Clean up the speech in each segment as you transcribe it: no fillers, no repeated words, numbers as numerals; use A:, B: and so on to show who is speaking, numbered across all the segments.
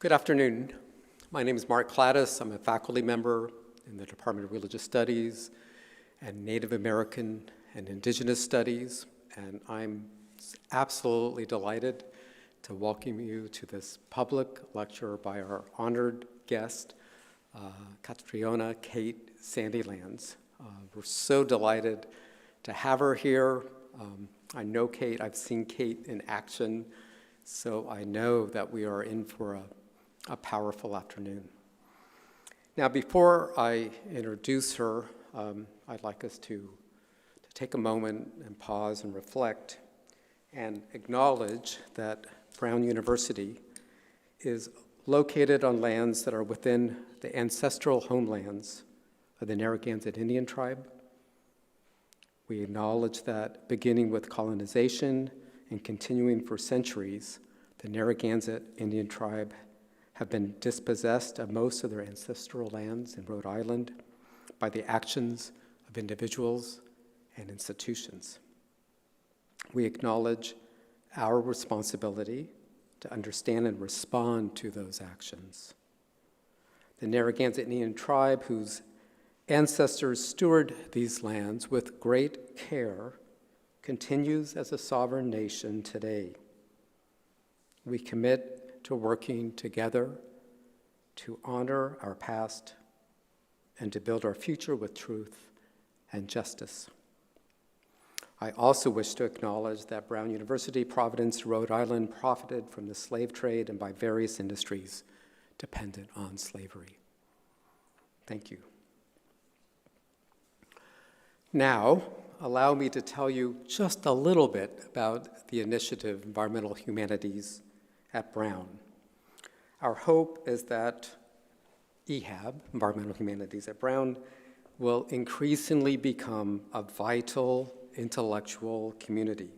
A: Good afternoon. My name is Mark Cladis. I'm a faculty member in the Department of Religious Studies and Native American and Indigenous Studies, and I'm absolutely delighted to welcome you to this public lecture by our honored guest, Catriona Kate Sandilands. We're so delighted to have her here. I know Kate, I've seen Kate in action, so I know that we are in for a powerful afternoon. Now, before I introduce her, I'd like us to take a moment and pause and reflect and acknowledge that Brown University is located on lands that are within the ancestral homelands of the Narragansett Indian tribe. We acknowledge that beginning with colonization and continuing for centuries, the Narragansett Indian tribe have been dispossessed of most of their ancestral lands in Rhode Island by the actions of individuals and institutions. We acknowledge our responsibility to understand and respond to those actions. The Narragansett Indian tribe, whose ancestors stewarded these lands with great care, continues as a sovereign nation today. We commit to working together to honor our past and to build our future with truth and justice. I also wish to acknowledge that Brown University, Providence, Rhode Island profited from the slave trade and by various industries dependent on slavery. Thank you. Now, allow me to tell you just a little bit about the initiative Environmental Humanities at Brown. Our hope is that EHAB, Environmental Humanities at Brown, will increasingly become a vital intellectual community,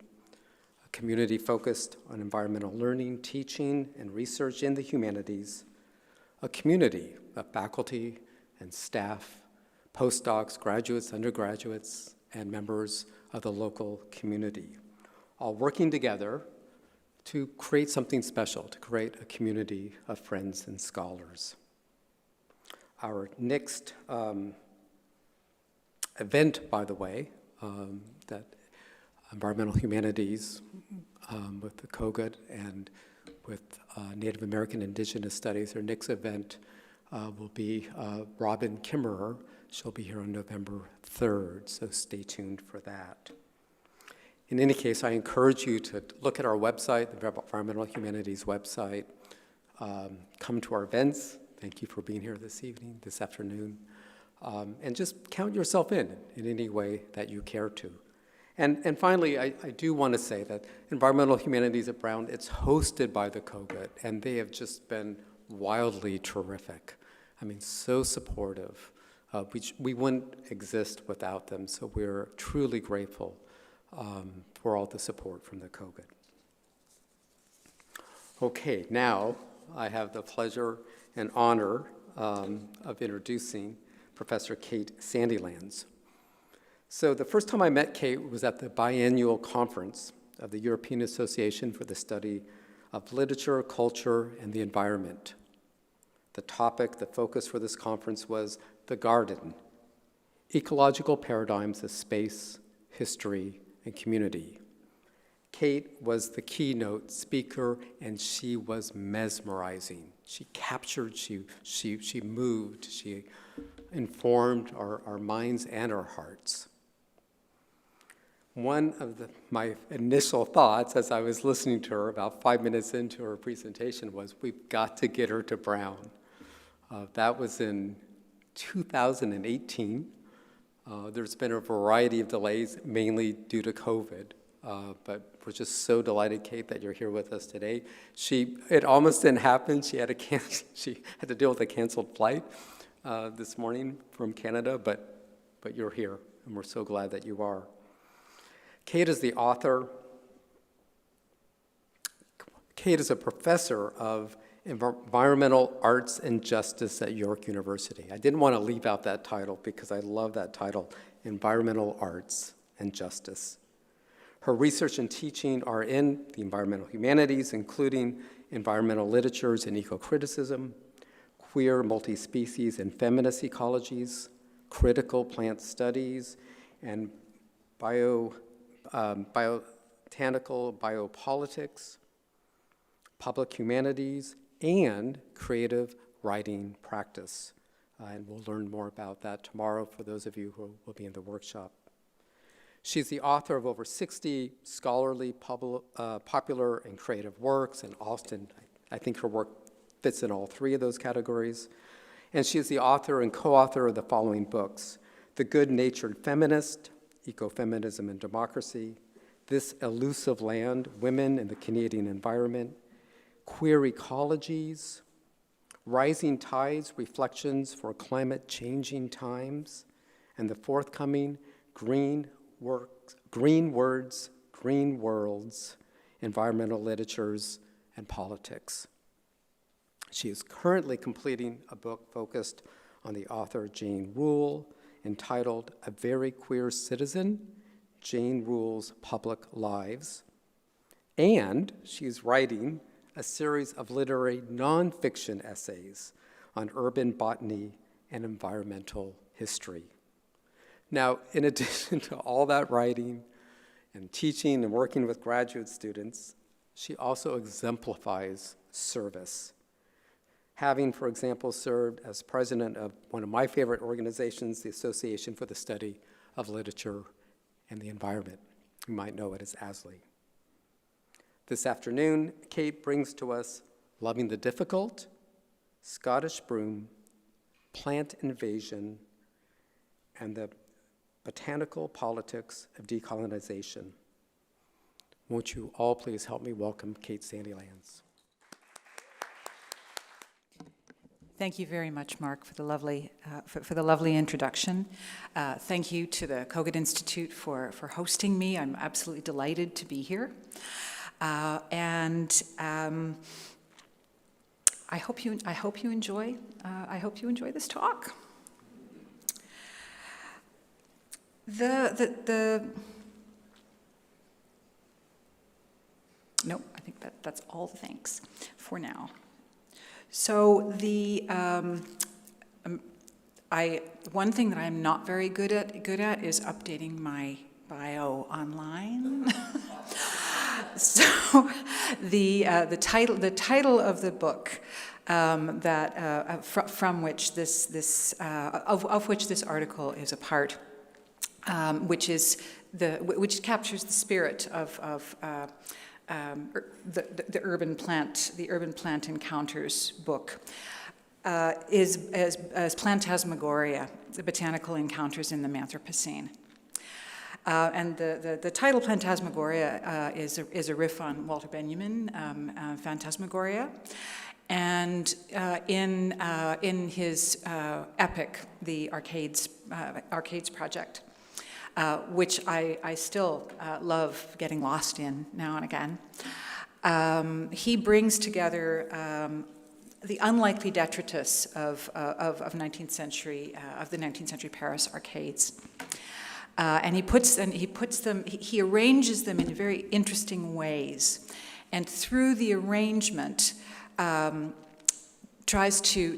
A: a community focused on environmental learning, teaching, and research in the humanities, a community of faculty and staff, postdocs, graduates, undergraduates, and members of the local community, all working together to create something special, to create a community of friends and scholars. Our next event, by the way, that Environmental Humanities with the COGUT and with Native American Indigenous Studies, our next event will be Robin Kimmerer. She'll be here on November 3rd, so stay tuned for that. In any case, I encourage you to look at our website, the Environmental Humanities website. Come to our events. Thank you for being here this afternoon. And just count yourself in any way that you care to. And finally, I do want to say that Environmental Humanities at Brown, it's hosted by the COGUT, and they have just been wildly terrific. I mean, so supportive. We wouldn't exist without them, so we're truly grateful for all the support from the COGUT. Okay, now I have the pleasure and honor of introducing Professor Kate Sandilands. So the first time I met Kate was at the biannual conference of the European Association for the Study of Literature, Culture, and the Environment. The focus for this conference was the garden, ecological paradigms of space, history, and community. Kate was the keynote speaker, and she was mesmerizing. She captured, she moved, she informed our minds and our hearts. One of my initial thoughts as I was listening to her about 5 minutes into her presentation was, we've got to get her to Brown. That was in 2018. There's been a variety of delays, mainly due to COVID, but we're just so delighted, Kate, that you're here with us today. It almost didn't happen. She had to deal with a canceled flight this morning from Canada, but you're here, and we're so glad that you are. Kate is the author. Kate is a professor of Environmental Arts and Justice at York University. I didn't want to leave out that title because I love that title, Environmental Arts and Justice. Her research and teaching are in the environmental humanities, including environmental literatures and eco-criticism, queer multi-species and feminist ecologies, critical plant studies, and botanical biopolitics, public humanities, and creative writing practice. And we'll learn more about that tomorrow for those of you who will be in the workshop. She's the author of over 60 scholarly, popular, and creative works, and Austin, I think her work fits in all three of those categories. And she is the author and co-author of the following books: The Good-Natured Feminist, Ecofeminism and Democracy; This Elusive Land, Women in the Canadian Environment; Queer Ecologies; Rising Tides, Reflections for Climate-Changing Times; and the forthcoming Green Words, Green Worlds, Environmental Literatures and Politics. She is currently completing a book focused on the author Jane Rule, entitled A Very Queer Citizen, Jane Rule's Public Lives. And she's writing a series of literary nonfiction essays on urban botany and environmental history. Now, in addition to all that writing and teaching and working with graduate students, she also exemplifies service. Having, for example, served as president of one of my favorite organizations, the Association for the Study of Literature and the Environment. You might know it as ASLI. This afternoon, Kate brings to us Loving the Difficult, Scottish Broom, Plant Invasion, and the Botanical Politics of Decolonization. Won't you all please help me welcome Kate Sandilands.
B: Thank you very much, Mark, for the lovely introduction. Thank you to the Kogut Institute for hosting me. I'm absolutely delighted to be here. I hope you enjoy this talk. No, I think that's all the thanks for now. So one thing that I'm not very good at is updating my bio online. So the title of the book from which this article is a part, which captures the spirit of the urban plant encounters book, is Plantasmagoria, the botanical encounters in the Anthropocene. And the title Plantasmagoria is a riff on Walter Benjamin, Phantasmagoria, and in his epic, the Arcades Project, which I still love getting lost in now and again. He brings together the unlikely detritus of 19th century Paris arcades. And he arranges them in very interesting ways, and through the arrangement, tries to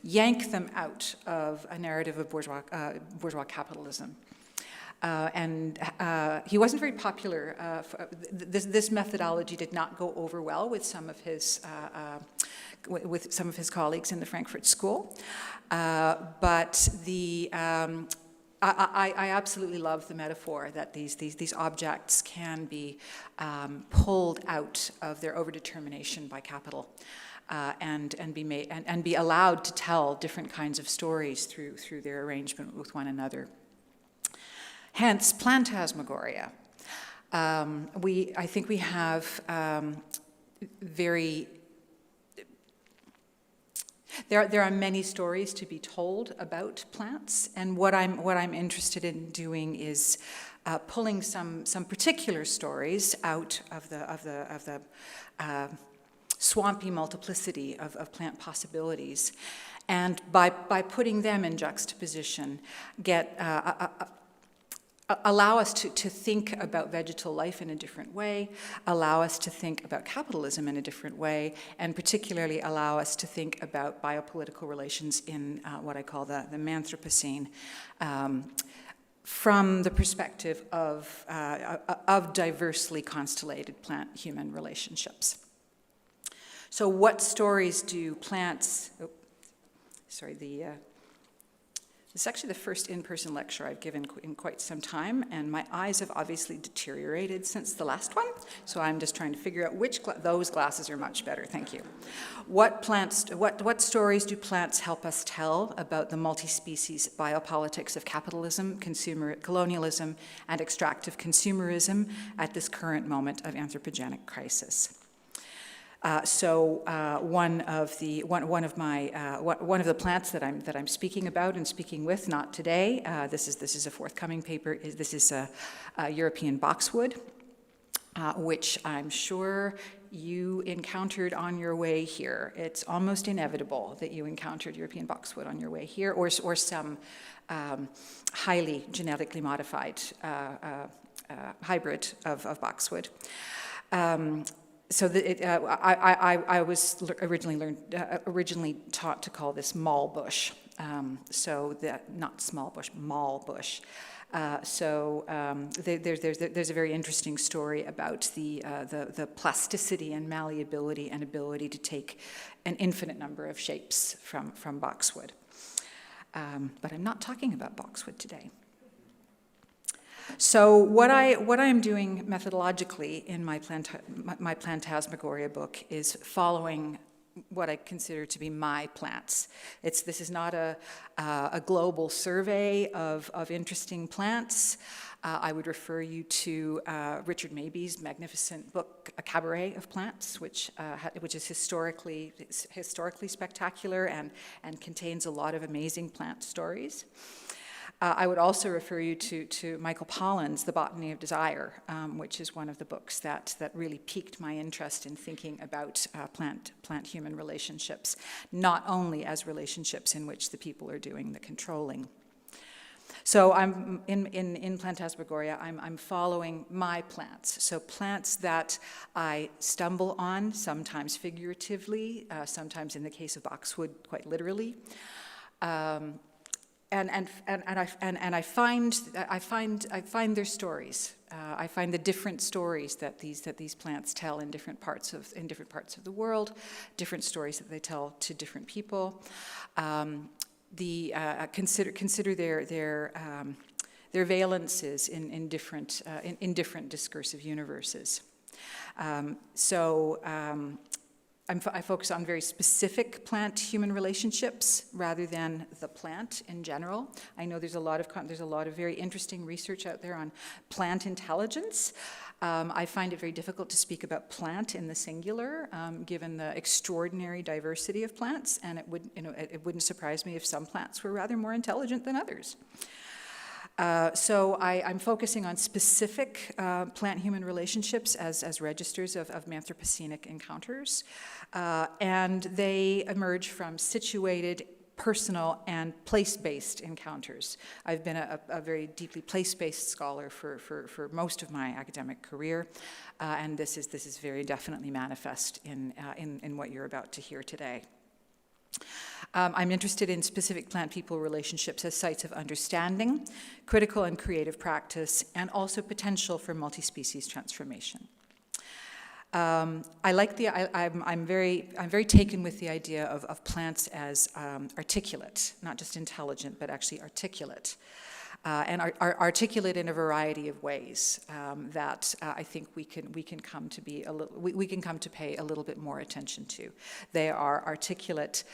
B: yank them out of a narrative of bourgeois capitalism. He wasn't very popular. This methodology did not go over well with some of his colleagues in the Frankfurt School, but I absolutely love the metaphor that these objects can be pulled out of their overdetermination by capital, and be allowed to tell different kinds of stories through their arrangement with one another. Hence, Plantasmagoria. I think we have There are many stories to be told about plants, and what I'm interested in doing is pulling some particular stories out of the swampy multiplicity of plant possibilities, and by putting them in juxtaposition, get allow us to think about vegetal life in a different way, allow us to think about capitalism in a different way, and particularly allow us to think about biopolitical relations in what I call the Manthropocene, from the perspective of diversely constellated plant-human relationships. So what stories do plants, this is actually the first in-person lecture I've given in quite some time, and my eyes have obviously deteriorated since the last one, so I'm just trying to figure out which, those glasses are much better, thank you. What stories do plants help us tell about the multi-species biopolitics of capitalism, colonialism, and extractive consumerism at this current moment of anthropogenic crisis? One of the plants that I'm speaking about and speaking with, not today. This is a forthcoming paper. This is a European boxwood, which I'm sure you encountered on your way here. It's almost inevitable that you encountered European boxwood on your way here, or some highly genetically modified hybrid of boxwood. I was originally taught to call this mall bush. Not small bush, mall bush. There's a very interesting story about the plasticity and malleability and ability to take an infinite number of shapes from boxwood. But I'm not talking about boxwood today. So what I am doing methodologically in my Plantasmagoria book is following what I consider to be my plants. This is not a global survey of interesting plants. I would refer you to Richard Mabey's magnificent book, A Cabaret of Plants, which is historically spectacular and contains a lot of amazing plant stories. I would also refer you to Michael Pollan's The Botany of Desire, which is one of the books that really piqued my interest in thinking about plant-human relationships, not only as relationships in which the people are doing the controlling. So I'm in Plantasmagoria, I'm following my plants. So plants that I stumble on, sometimes figuratively, sometimes in the case of boxwood, quite literally. And I find their stories. I find the different stories that these plants tell in different parts of the world, different stories that they tell to different people. Consider their valences in different discursive universes. I focus on very specific plant-human relationships rather than the plant in general. I know there's a lot of very interesting research out there on plant intelligence. I find it very difficult to speak about plant in the singular, given the extraordinary diversity of plants, and it wouldn't surprise me if some plants were rather more intelligent than others. So I'm focusing on specific plant-human relationships as registers of Anthropocenic encounters, and they emerge from situated, personal, and place-based encounters. I've been a very deeply place-based scholar for most of my academic career, and this is very definitely manifest in what you're about to hear today. I'm interested in specific plant-people relationships as sites of understanding, critical and creative practice, and also potential for multi-species transformation. I'm very taken with the idea of plants as articulate, not just intelligent, but actually articulate. And are articulate in a variety of ways that I think we can come to pay a little bit more attention to. They are articulate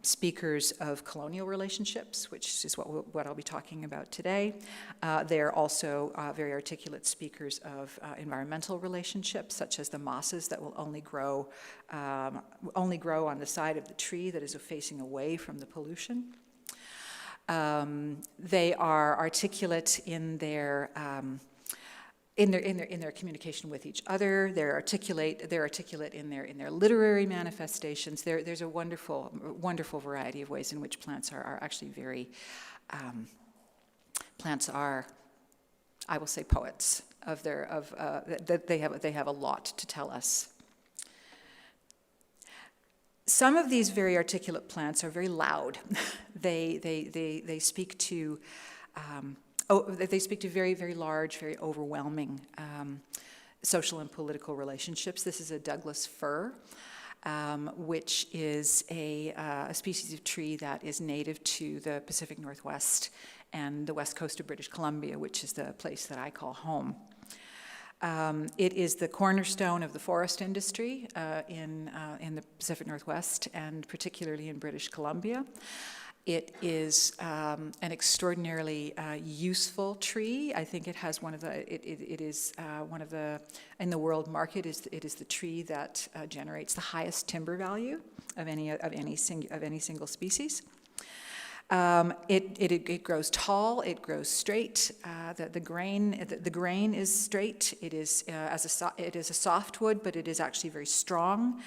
B: speakers of colonial relationships, which is what I'll be talking about today. They are also very articulate speakers of environmental relationships, such as the mosses that will only grow on the side of the tree that is facing away from the pollution. They are articulate in their communication with each other. They're articulate in their literary manifestations. There's a wonderful variety of ways in which plants are actually very plants are I will say poets, that they have a lot to tell us. Some of these very articulate plants are very loud. They speak to very, very large, very overwhelming social and political relationships. This is a Douglas fir, which is a species of tree that is native to the Pacific Northwest and the west coast of British Columbia, which is the place that I call home. It is the cornerstone of the forest industry in the Pacific Northwest, and particularly in British Columbia. It is an extraordinarily useful tree. I think it has one of the, it is one of the, in the world market, it is the tree that generates the highest timber value of any single species. It grows tall, it grows straight. The grain is straight. It is a softwood, but it is actually very strong.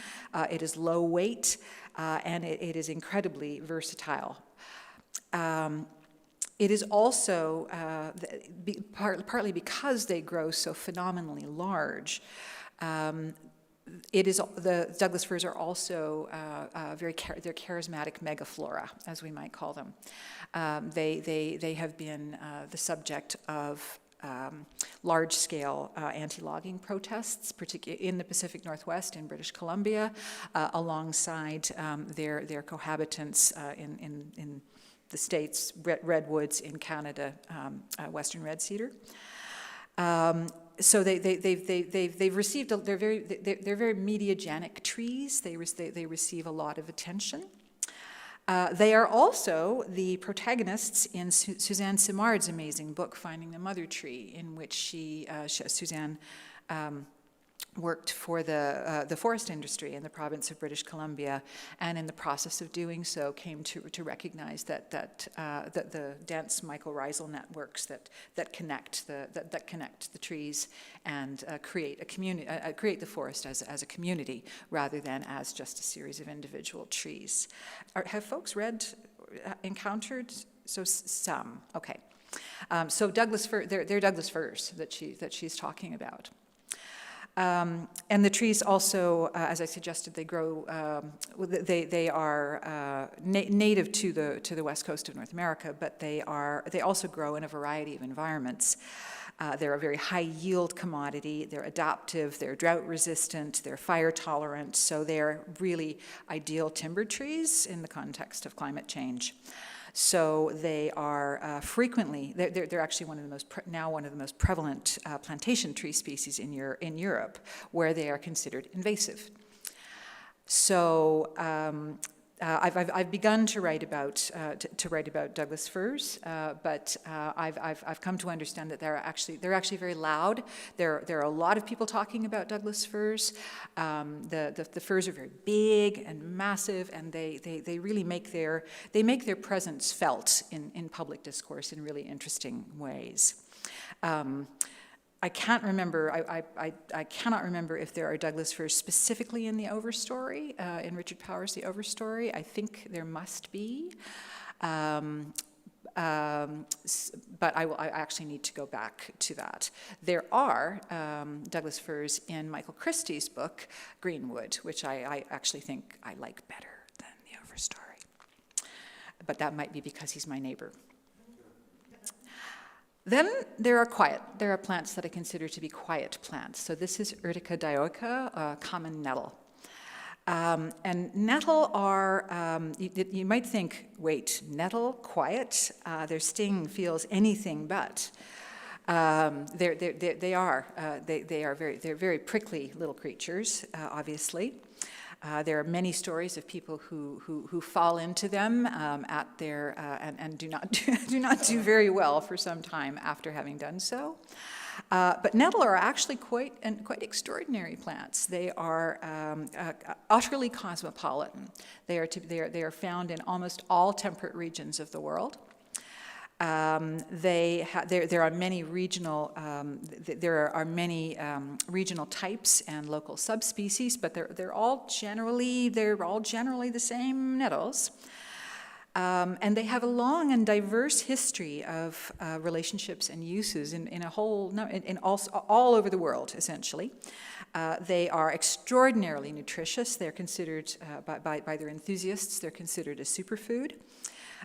B: It is low weight, and it is incredibly versatile. It is also, partly because they grow so phenomenally large, the Douglas firs are also they're charismatic megaflora, as we might call them. They have been the subject of large-scale anti-logging protests, particularly in the Pacific Northwest, in British Columbia, alongside their cohabitants in the States, redwoods in Canada, Western red cedar. So they've received, they're very mediagenic trees. They receive a lot of attention. They are also the protagonists in Suzanne Simard's amazing book, Finding the Mother Tree, in which Suzanne worked for the forest industry in the province of British Columbia, and in the process of doing so came to recognize that the dense mycorrhizal networks that connect the trees and create a community, create the forest as a community rather than as just a series of individual trees. Have folks encountered? So some, okay. So Douglas fir, they're Douglas firs that she's talking about. And the trees also, as I suggested, they grow. They are native to the west coast of North America, but they also grow in a variety of environments. They're a very high yield commodity. They're adaptive. They're drought resistant. They're fire tolerant. So they're really ideal timber trees in the context of climate change. So they are frequently, they're actually one of the most prevalent plantation tree species in Europe, where they are considered invasive. So I've begun to write about Douglas firs, but I've come to understand that they're actually very loud. There are a lot of people talking about Douglas firs. The firs are very big and massive, and they really make their presence felt in public discourse in really interesting ways. I can't remember. I cannot remember if there are Douglas firs specifically in the Overstory, in Richard Powers' The Overstory. I think there must be, but I actually need to go back to that. There are Douglas firs in Michael Christie's book Greenwood, which I actually think I like better than The Overstory. But that might be because he's my neighbor. Then there are plants that I consider to be quiet plants. So this is Urtica dioica, a common nettle. And nettle are, you might think, wait, nettle, quiet? Their sting feels anything but. They're very prickly little creatures, obviously. There are many stories of people who fall into them and do not do very well for some time after having done so. But nettle are actually quite extraordinary plants. They are utterly cosmopolitan. They are found in almost all temperate regions of the world. There are many regional types and local subspecies, but they're all generally the same nettles. And they have a long and diverse history of relationships and uses all over the world, essentially. They are extraordinarily nutritious. They're considered, by their enthusiasts, they're considered a superfood.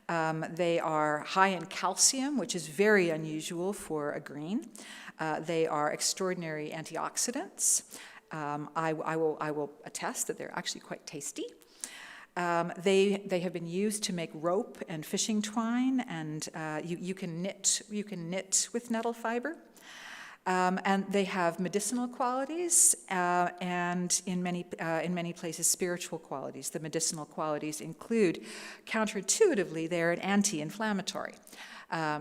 B: They are high in calcium, which is very unusual for a green. They are extraordinary antioxidants. I will attest that they're actually quite tasty. They have been used to make rope and fishing twine, and you can knit with nettle fiber. And they have medicinal qualities, and in many places spiritual qualities. The medicinal qualities include, counterintuitively, they're an anti-inflammatory.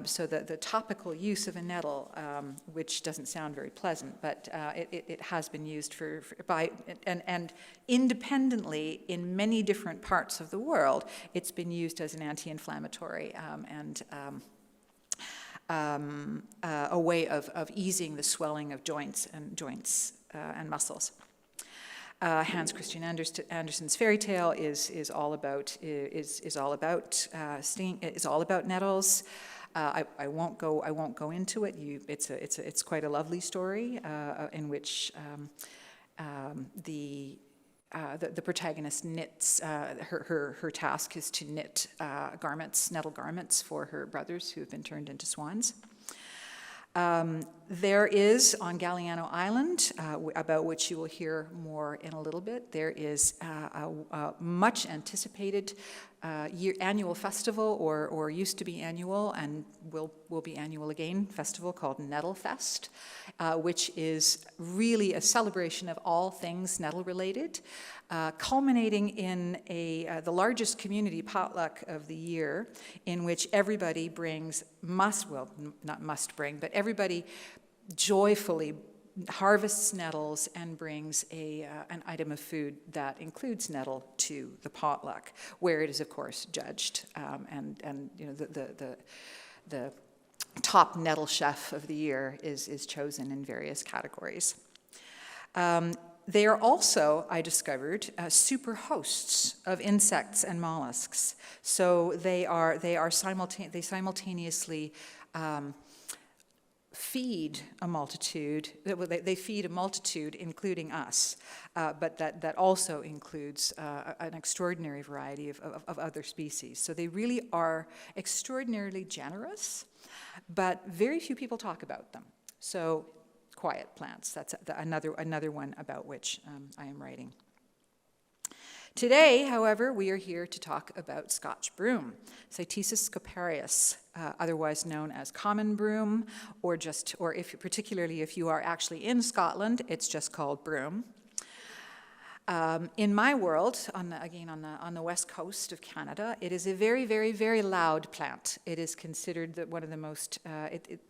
B: So the topical use of a nettle, which doesn't sound very pleasant, but it has been used and independently in many different parts of the world, it's been used as an anti-inflammatory and a way of easing the swelling of joints and muscles. Hans Christian Andersen's fairy tale is all about nettles. I won't go into it. It's quite a lovely story in which the protagonist knits. Her task is to knit nettle garments for her brothers who have been turned into swans. There is, on Galiano Island, about which you will hear more in a little bit, there is a much anticipated annual festival, or used to be annual and will be annual again, festival called Nettle Fest, which is really a celebration of all things nettle related, culminating in the largest community potluck of the year, in which everybody but everybody joyfully harvests nettles and brings an item of food that includes nettle to the potluck, where it is, of course, judged, and the top nettle chef of the year is chosen in various categories. They are also, I discovered, super hosts of insects and mollusks. So they simultaneously feed a multitude. They feed a multitude, including us, but that also includes an extraordinary variety of other species. So they really are extraordinarily generous, but very few people talk about them. So quiet plants, that's another one about which I am writing. Today, however, we are here to talk about Scotch broom, Cytisus scoparius, otherwise known as common broom, particularly if you are actually in Scotland, it's just called broom. In my world, on the west coast of Canada, it is a very, very, very loud plant. It is considered one of the most. It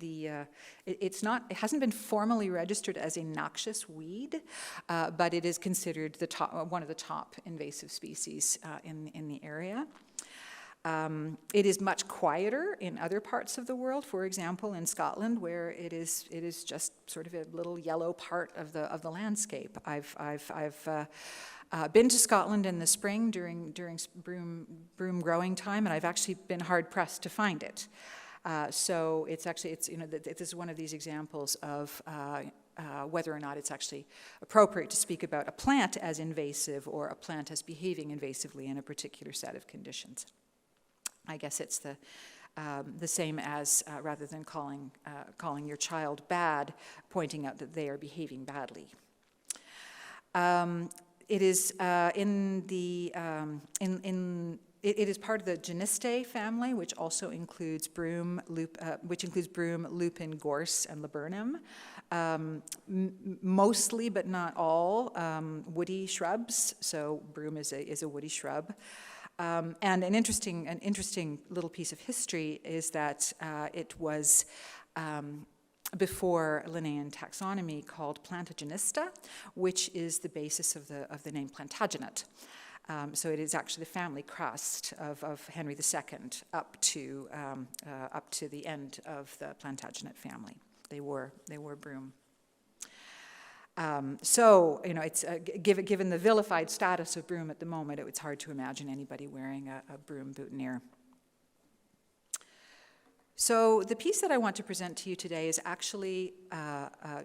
B: hasn't been formally registered as a noxious weed, but it is considered one of the top invasive species in the area. It is much quieter in other parts of the world. For example, in Scotland, where it is just sort of a little yellow part of the landscape. I've been to Scotland in the spring during broom growing time, and I've actually been hard pressed to find it. So this is one of these examples of whether or not it's actually appropriate to speak about a plant as invasive or a plant as behaving invasively in a particular set of conditions. I guess it's the same as, rather than calling your child bad, pointing out that they are behaving badly. It is it is part of the Genistae family, which also includes broom, lupin, gorse, and laburnum. Mostly, but not all, woody shrubs. So broom is a woody shrub. And an interesting little piece of history is that it was before Linnaean taxonomy called Plantagenista, which is the basis of the name Plantagenet. So it is actually the family crest of Henry II up to the end of the Plantagenet family. They wore broom. So, it's given the vilified status of broom at the moment, it's hard to imagine anybody wearing a broom boutonniere. So the piece that I want to present to you today is actually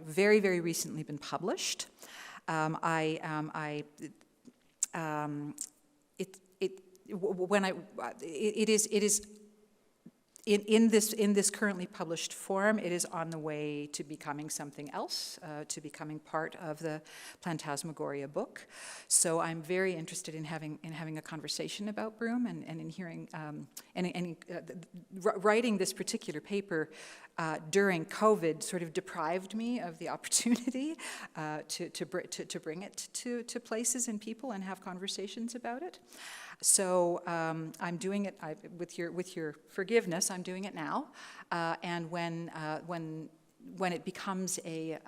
B: very, very recently been published. In this currently published form, it is on the way to becoming something else, to becoming part of the Plantasmagoria book. So I'm very interested in having a conversation about broom and in hearing writing this particular paper during COVID sort of deprived me of the opportunity to bring it to places and people and have conversations about it. So I'm doing it with your forgiveness. I'm doing it now, and when it becomes a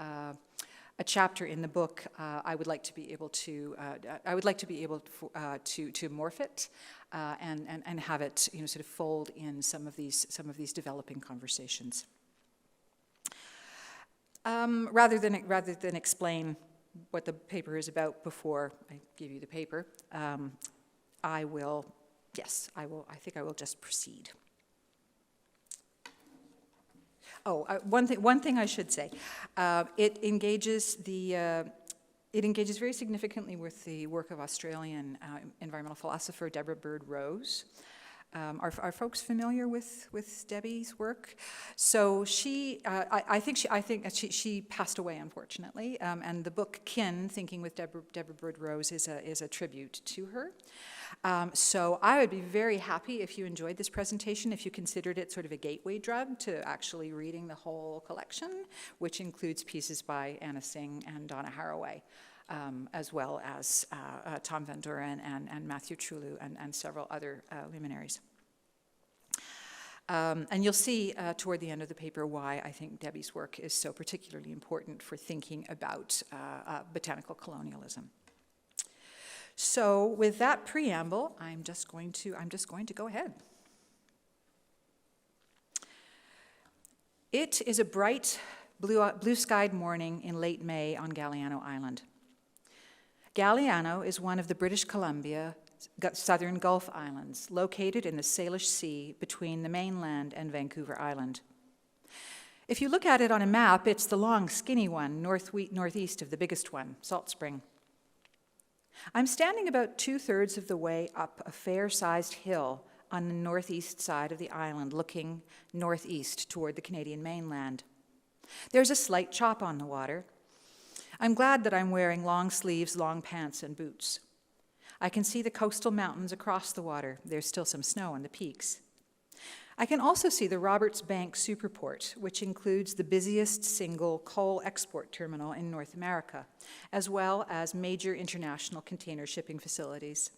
B: chapter in the book, I would like to be able to to morph it and have it sort of fold in some of these developing conversations. Rather than explain what the paper is about before I give you the paper. I think I will just proceed. Oh, one thing I should say, it engages very significantly with the work of Australian environmental philosopher Deborah Bird Rose. Are folks familiar with Debbie's work? So I think she passed away, unfortunately, and the book Kin, Thinking with Deborah Bird Rose, is a tribute to her. So I would be very happy if you enjoyed this presentation, if you considered it sort of a gateway drug to actually reading the whole collection, which includes pieces by Anna Singh and Donna Haraway, as well as Tom Van Doren and Matthew Trulu and several other luminaries. And you'll see toward the end of the paper why I think Debbie's work is so particularly important for thinking about botanical colonialism. So with that preamble, I'm just going to go ahead. It is a bright, blue-skied morning in late May on Galiano Island. Galiano is one of the British Columbia southern Gulf Islands, located in the Salish Sea between the mainland and Vancouver Island. If you look at it on a map, it's the long, skinny one, northeast of the biggest one, Salt Spring. I'm standing about 2/3 of the way up a fair-sized hill on the northeast side of the island, looking northeast toward the Canadian mainland. There's a slight chop on the water. I'm glad that I'm wearing long sleeves, long pants, and boots. I can see the coastal mountains across the water. There's still some snow on the peaks. I can also see the Roberts Bank Superport, which includes the busiest single coal export terminal in North America, as well as major international container shipping facilities.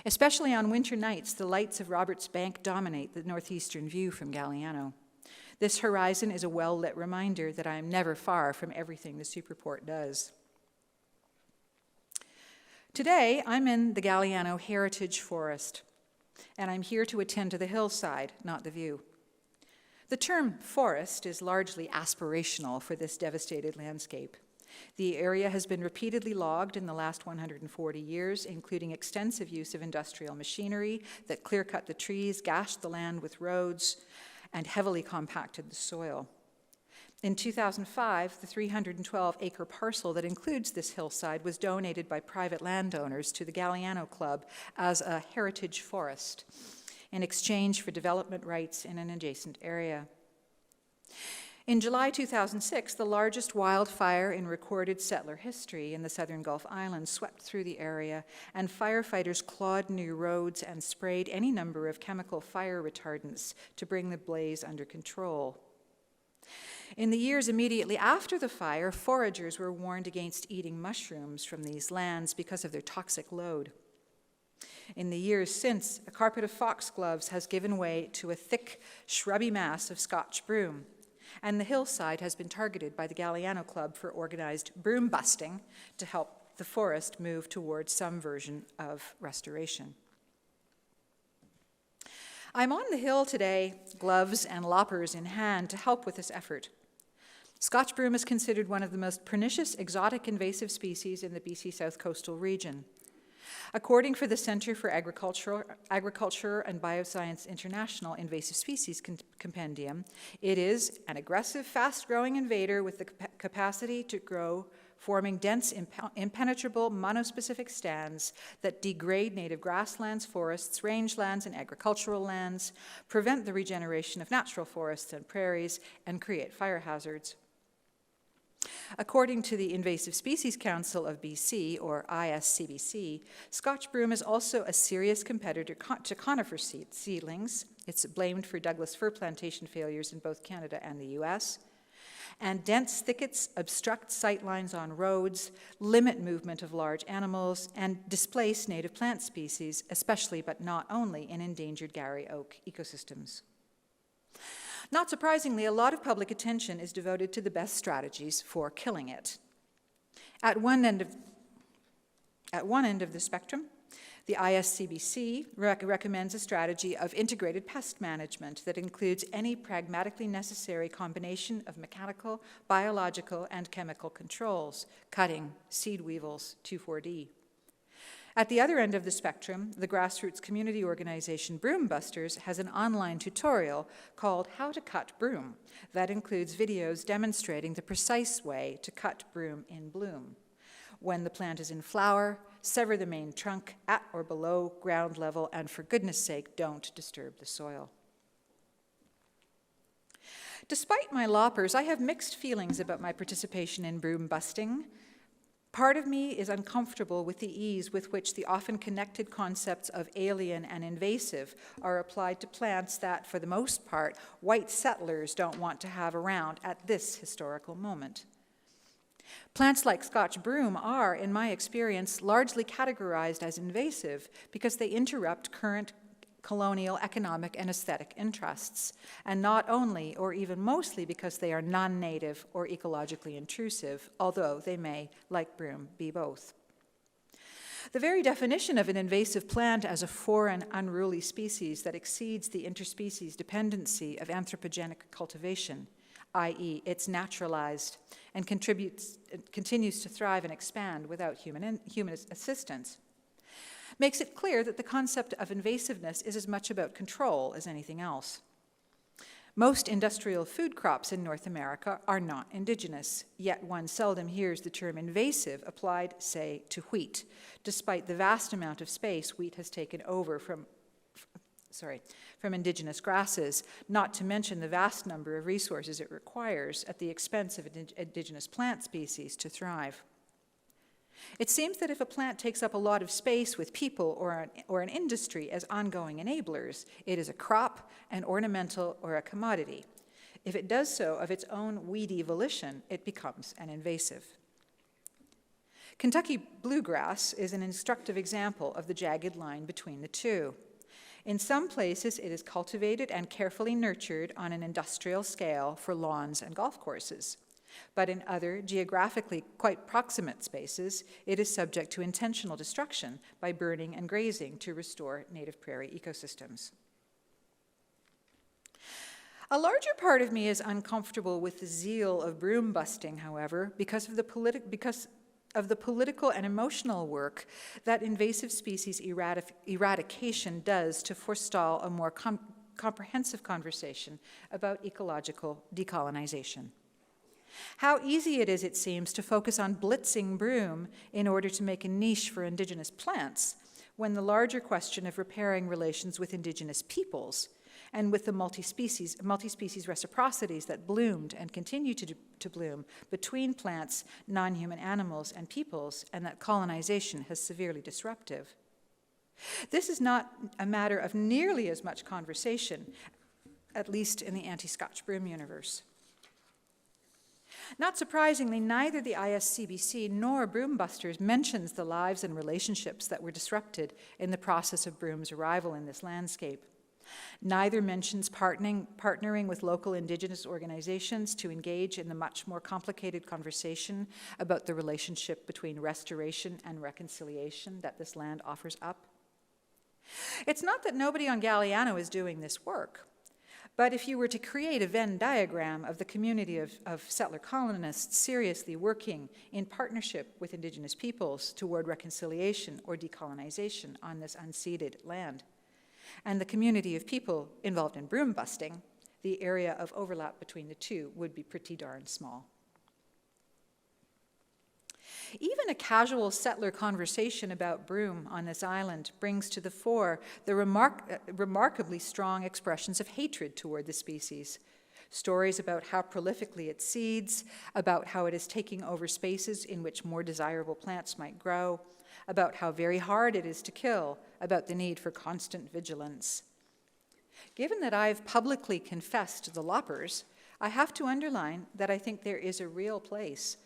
B: Especially on winter nights, the lights of Roberts Bank dominate the northeastern view from Galiano. This horizon is a well-lit reminder that I am never far from everything the Superport does. Today, I'm in the Galiano Heritage Forest, and I'm here to attend to the hillside, not the view. The term forest is largely aspirational for this devastated landscape. The area has been repeatedly logged in the last 140 years, including extensive use of industrial machinery that clear-cut the trees, gashed the land with roads, and heavily compacted the soil. In 2005, the 312-acre parcel that includes this hillside was donated by private landowners to the Galiano Club as a heritage forest in exchange for development rights in an adjacent area. In July 2006, the largest wildfire in recorded settler history in the southern Gulf Islands swept through the area, and firefighters clawed new roads and sprayed any number of chemical fire retardants to bring the blaze under control. In the years immediately after the fire, foragers were warned against eating mushrooms from these lands because of their toxic load. In the years since, a carpet of foxgloves has given way to a thick, shrubby mass of Scotch broom, and the hillside has been targeted by the Galiano Club for organized broom busting to help the forest move towards some version of restoration. I'm on the hill today, gloves and loppers in hand, to help with this effort. Scotch broom is considered one of the most pernicious exotic invasive species in the BC South Coastal region. According for the Center for Agriculture and Bioscience International Invasive Species Compendium, it is an aggressive, fast-growing invader with the capacity to grow, forming dense, impenetrable, monospecific stands that degrade native grasslands, forests, rangelands, and agricultural lands, prevent the regeneration of natural forests and prairies, and create fire hazards. According to the Invasive Species Council of BC, or ISCBC, Scotch broom is also a serious competitor to conifer seedlings. It's blamed for Douglas fir plantation failures in both Canada and the US. And dense thickets obstruct sightlines on roads, limit movement of large animals, and displace native plant species, especially but not only in endangered Garry oak ecosystems. Not surprisingly, a lot of public attention is devoted to the best strategies for killing it. At one end of the spectrum, the ISCBC recommends a strategy of integrated pest management that includes any pragmatically necessary combination of mechanical, biological, and chemical controls, cutting, seed weevils, 2,4-D. At the other end of the spectrum, the grassroots community organization Broom Busters has an online tutorial called How to Cut Broom that includes videos demonstrating the precise way to cut broom in bloom. When the plant is in flower, sever the main trunk at or below ground level, and for goodness sake, don't disturb the soil. Despite my loppers, I have mixed feelings about my participation in broom busting. Part of me is uncomfortable with the ease with which the often connected concepts of alien and invasive are applied to plants that, for the most part, white settlers don't want to have around at this historical moment. Plants like Scotch broom are, in my experience, largely categorized as invasive because they interrupt current colonial economic and aesthetic interests, and not only or even mostly because they are non-native or ecologically intrusive, although they may, like broom, be both. The very definition of an invasive plant as a foreign, unruly species that exceeds the interspecies dependency of anthropogenic cultivation, i.e., it's naturalized and continues to thrive and expand without human assistance, makes it clear that the concept of invasiveness is as much about control as anything else. Most industrial food crops in North America are not indigenous, yet one seldom hears the term invasive applied, say, to wheat, despite the vast amount of space wheat has taken over from indigenous grasses, not to mention the vast number of resources it requires at the expense of indigenous plant species to thrive. It seems that if a plant takes up a lot of space with people or an industry as ongoing enablers, it is a crop, an ornamental, or a commodity. If it does so of its own weedy volition, it becomes an invasive. Kentucky bluegrass is an instructive example of the jagged line between the two. In some places, it is cultivated and carefully nurtured on an industrial scale for lawns and golf courses. But in other, geographically quite proximate spaces, it is subject to intentional destruction by burning and grazing to restore native prairie ecosystems. A larger part of me is uncomfortable with the zeal of broom busting, however, because of the political and emotional work that invasive species eradication does to forestall a more comprehensive conversation about ecological decolonization. How easy it is, it seems, to focus on blitzing broom in order to make a niche for indigenous plants, when the larger question of repairing relations with indigenous peoples and with the multi-species reciprocities that bloomed and continue to bloom between plants, non-human animals, and peoples, and that colonization has severely disruptive. This is not a matter of nearly as much conversation, at least in the anti-Scotch broom universe. Not surprisingly, neither the ISCBC nor Broom Busters mentions the lives and relationships that were disrupted in the process of broom's arrival in this landscape. Neither mentions partnering with local Indigenous organizations to engage in the much more complicated conversation about the relationship between restoration and reconciliation that this land offers up. It's not that nobody on Galliano is doing this work, But if you were to create a Venn diagram of the community of settler colonists seriously working in partnership with Indigenous peoples toward reconciliation or decolonization on this unceded land, and the community of people involved in broom busting, the area of overlap between the two would be pretty darn small. Even a casual settler conversation about broom on this island brings to the fore the remarkably strong expressions of hatred toward the species. Stories about how prolifically it seeds, about how it is taking over spaces in which more desirable plants might grow, about how very hard it is to kill, about the need for constant vigilance. Given that I've publicly confessed the loppers, I have to underline that I think there is a real place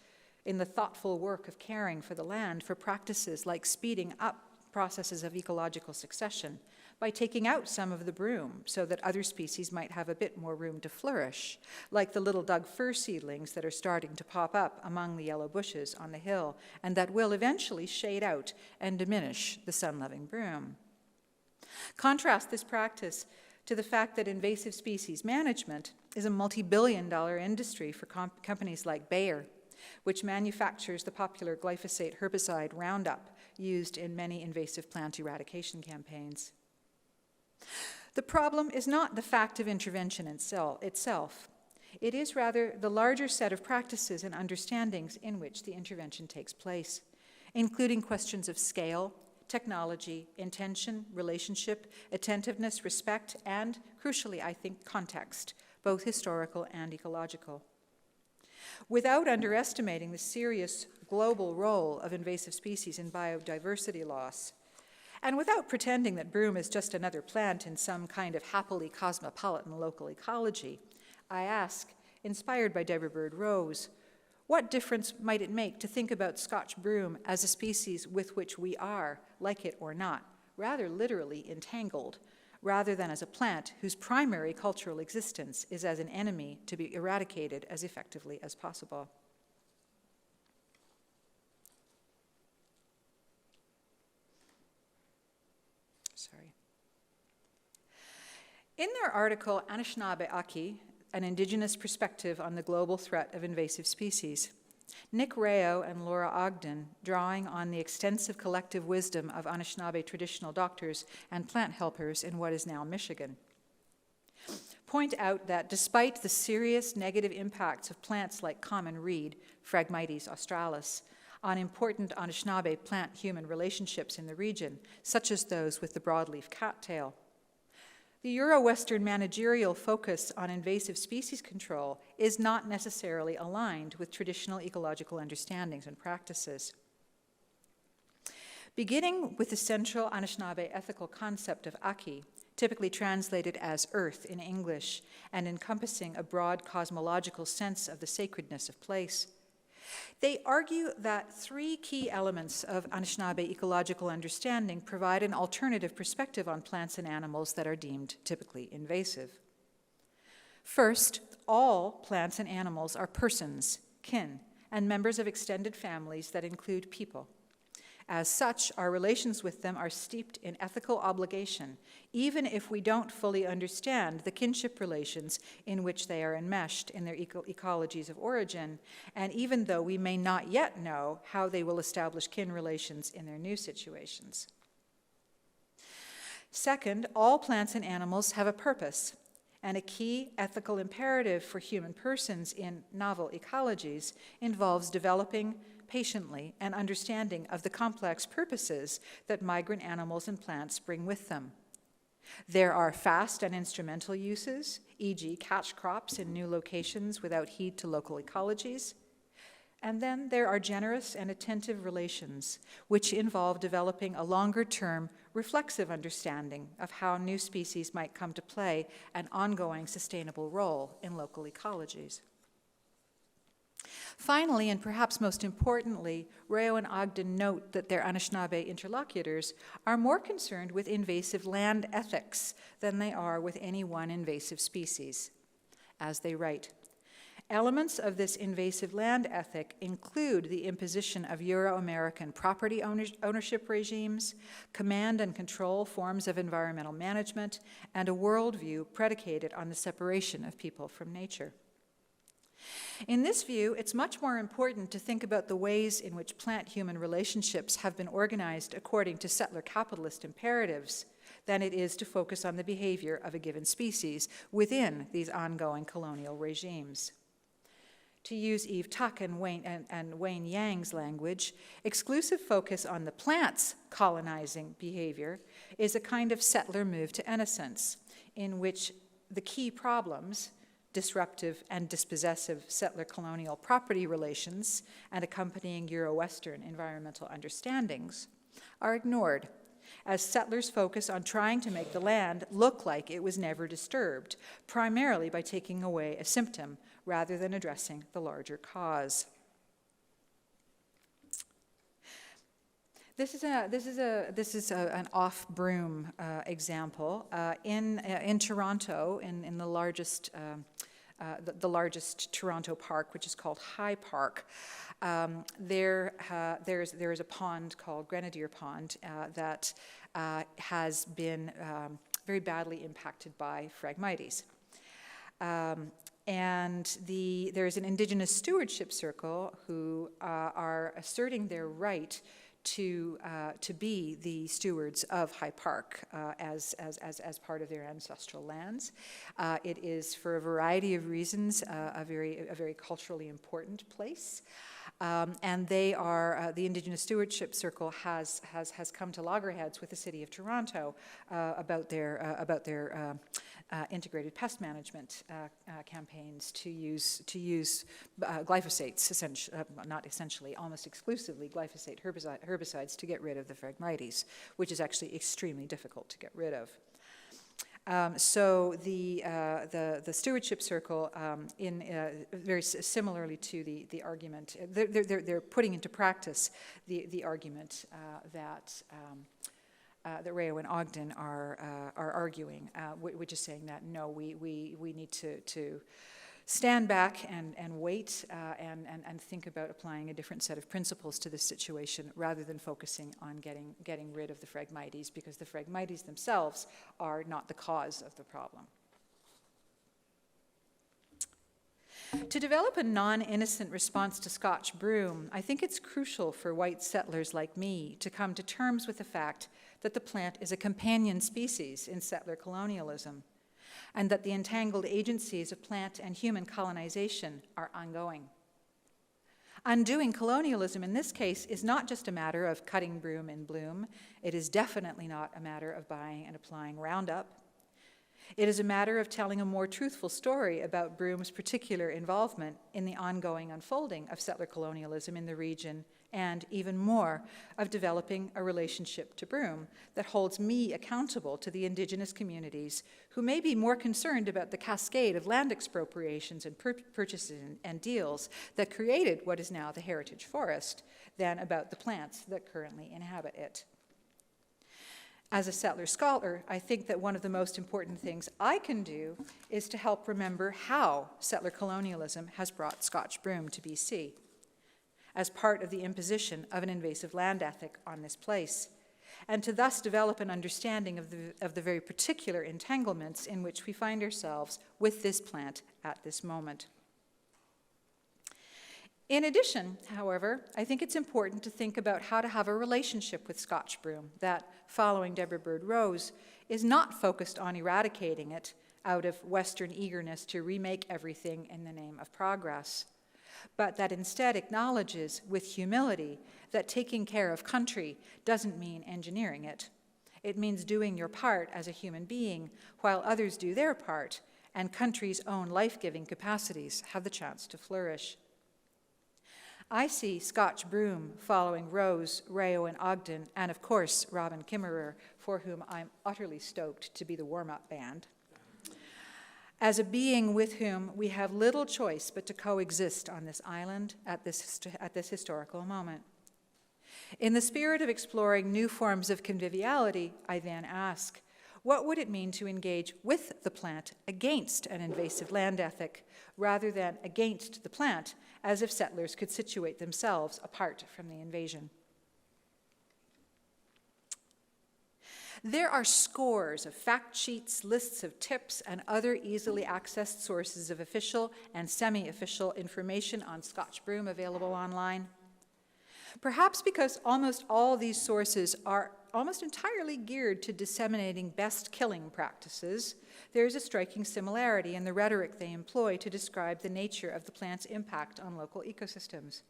B: in the thoughtful work of caring for the land for practices like speeding up processes of ecological succession by taking out some of the broom so that other species might have a bit more room to flourish, like the little Doug fir seedlings that are starting to pop up among the yellow bushes on the hill and that will eventually shade out and diminish the sun-loving broom. Contrast this practice to the fact that invasive species management is a multi-billion-dollar industry for companies like Bayer, which manufactures the popular glyphosate herbicide Roundup used in many invasive plant eradication campaigns. The problem is not the fact of intervention itself. It is rather the larger set of practices and understandings in which the intervention takes place, including questions of scale, technology, intention, relationship, attentiveness, respect, and, crucially, I think, context, both historical and ecological. Without underestimating the serious global role of invasive species in biodiversity loss, and without pretending that broom is just another plant in some kind of happily cosmopolitan local ecology, I ask, inspired by Deborah Bird Rose, what difference might it make to think about Scotch broom as a species with which we are, like it or not, rather literally entangled, rather than as a plant whose primary cultural existence is as an enemy to be eradicated as effectively as possible? In their article, Anishinaabe Aki, an Indigenous perspective on the global threat of invasive species, Nick Rao and Laura Ogden, drawing on the extensive collective wisdom of Anishinaabe traditional doctors and plant helpers in what is now Michigan, point out that despite the serious negative impacts of plants like common reed, Phragmites australis, on important Anishinaabe plant-human relationships in the region, such as those with the broadleaf cattail, the Euro-Western managerial focus on invasive species control is not necessarily aligned with traditional ecological understandings and practices. Beginning with the central Anishinaabe ethical concept of Aki, typically translated as earth in English, and encompassing a broad cosmological sense of the sacredness of place, they argue that three key elements of Anishinaabe ecological understanding provide an alternative perspective on plants and animals that are deemed typically invasive. First, all plants and animals are persons, kin, and members of extended families that include people. As such, our relations with them are steeped in ethical obligation, even if we don't fully understand the kinship relations in which they are enmeshed in their ecologies of origin, and even though we may not yet know how they will establish kin relations in their new situations. Second, all plants and animals have a purpose, and a key ethical imperative for human persons in novel ecologies involves developing patiently an understanding of the complex purposes that migrant animals and plants bring with them. There are fast and instrumental uses, e.g. catch crops in new locations without heed to local ecologies. And then there are generous and attentive relations, which involve developing a longer-term reflexive understanding of how new species might come to play an ongoing sustainable role in local ecologies. Finally, and perhaps most importantly, Rao and Ogden note that their Anishinaabe interlocutors are more concerned with invasive land ethics than they are with any one invasive species. As they write, Elements of this invasive land ethic include the imposition of Euro-American property ownership regimes, command and control forms of environmental management, and a worldview predicated on the separation of people from nature. In this view, it's much more important to think about the ways in which plant-human relationships have been organized according to settler capitalist imperatives than it is to focus on the behavior of a given species within these ongoing colonial regimes. To use Eve Tuck and Wayne Yang's language, exclusive focus on the plant's colonizing behavior is a kind of settler move to innocence, in which the key problems, disruptive and dispossessive settler-colonial property relations and accompanying Euro-Western environmental understandings, are ignored, as settlers focus on trying to make the land look like it was never disturbed, primarily by taking away a symptom rather than addressing the larger cause. This is an off-broom example in Toronto, in the largest Toronto park, which is called High Park. There is a pond called Grenadier Pond that has been very badly impacted by Phragmites. And there's an Indigenous stewardship circle who are asserting their right to be the stewards of High Park as part of their ancestral lands. It is, for a variety of reasons, a very culturally important place. And they are, the Indigenous Stewardship Circle has come to loggerheads with the City of Toronto about their integrated pest management campaigns to use glyphosates, almost exclusively glyphosate herbicides to get rid of the Phragmites, which is actually extremely difficult to get rid of. So the stewardship circle, very similarly to the argument, they're putting into practice the argument that Rayo and Ogden are arguing, which is saying that no, we need to stand back and wait and think about applying a different set of principles to this situation rather than focusing on getting rid of the Phragmites, because the Phragmites themselves are not the cause of the problem. To develop a non-innocent response to Scotch broom, I think it's crucial for white settlers like me to come to terms with the fact that the plant is a companion species in settler colonialism, and that the entangled agencies of plant and human colonization are ongoing. Undoing colonialism in this case is not just a matter of cutting broom in bloom. It is definitely not a matter of buying and applying Roundup. It is a matter of telling a more truthful story about broom's particular involvement in the ongoing unfolding of settler colonialism in the region, and even more, of developing a relationship to broom that holds me accountable to the Indigenous communities who may be more concerned about the cascade of land expropriations and purchases and deals that created what is now the heritage forest than about the plants that currently inhabit it. As a settler scholar, I think that one of the most important things I can do is to help remember how settler colonialism has brought Scotch broom to BC, as part of the imposition of an invasive land ethic on this place, and to thus develop an understanding of the very particular entanglements in which we find ourselves with this plant at this moment. In addition, however, I think it's important to think about how to have a relationship with Scotch broom that, following Deborah Bird Rose, is not focused on eradicating it out of Western eagerness to remake everything in the name of progress, but that instead acknowledges with humility that taking care of country doesn't mean engineering it. It means doing your part as a human being while others do their part, and country's own life-giving capacities have the chance to flourish. I see Scotch broom following Rose, Rayo, and Ogden, and of course Robin Kimmerer, for whom I'm utterly stoked to be the warm-up band, as a being with whom we have little choice but to coexist on this island at this historical moment. In the spirit of exploring new forms of conviviality, I then ask, What would it mean to engage with the plant against an invasive land ethic, rather than against the plant, as if settlers could situate themselves apart from the invasion? There are scores of fact sheets, lists of tips, and other easily accessed sources of official and semi-official information on Scotch broom available online. Perhaps because almost all these sources are almost entirely geared to disseminating best killing practices, there is a striking similarity in the rhetoric they employ to describe the nature of the plant's impact on local ecosystems.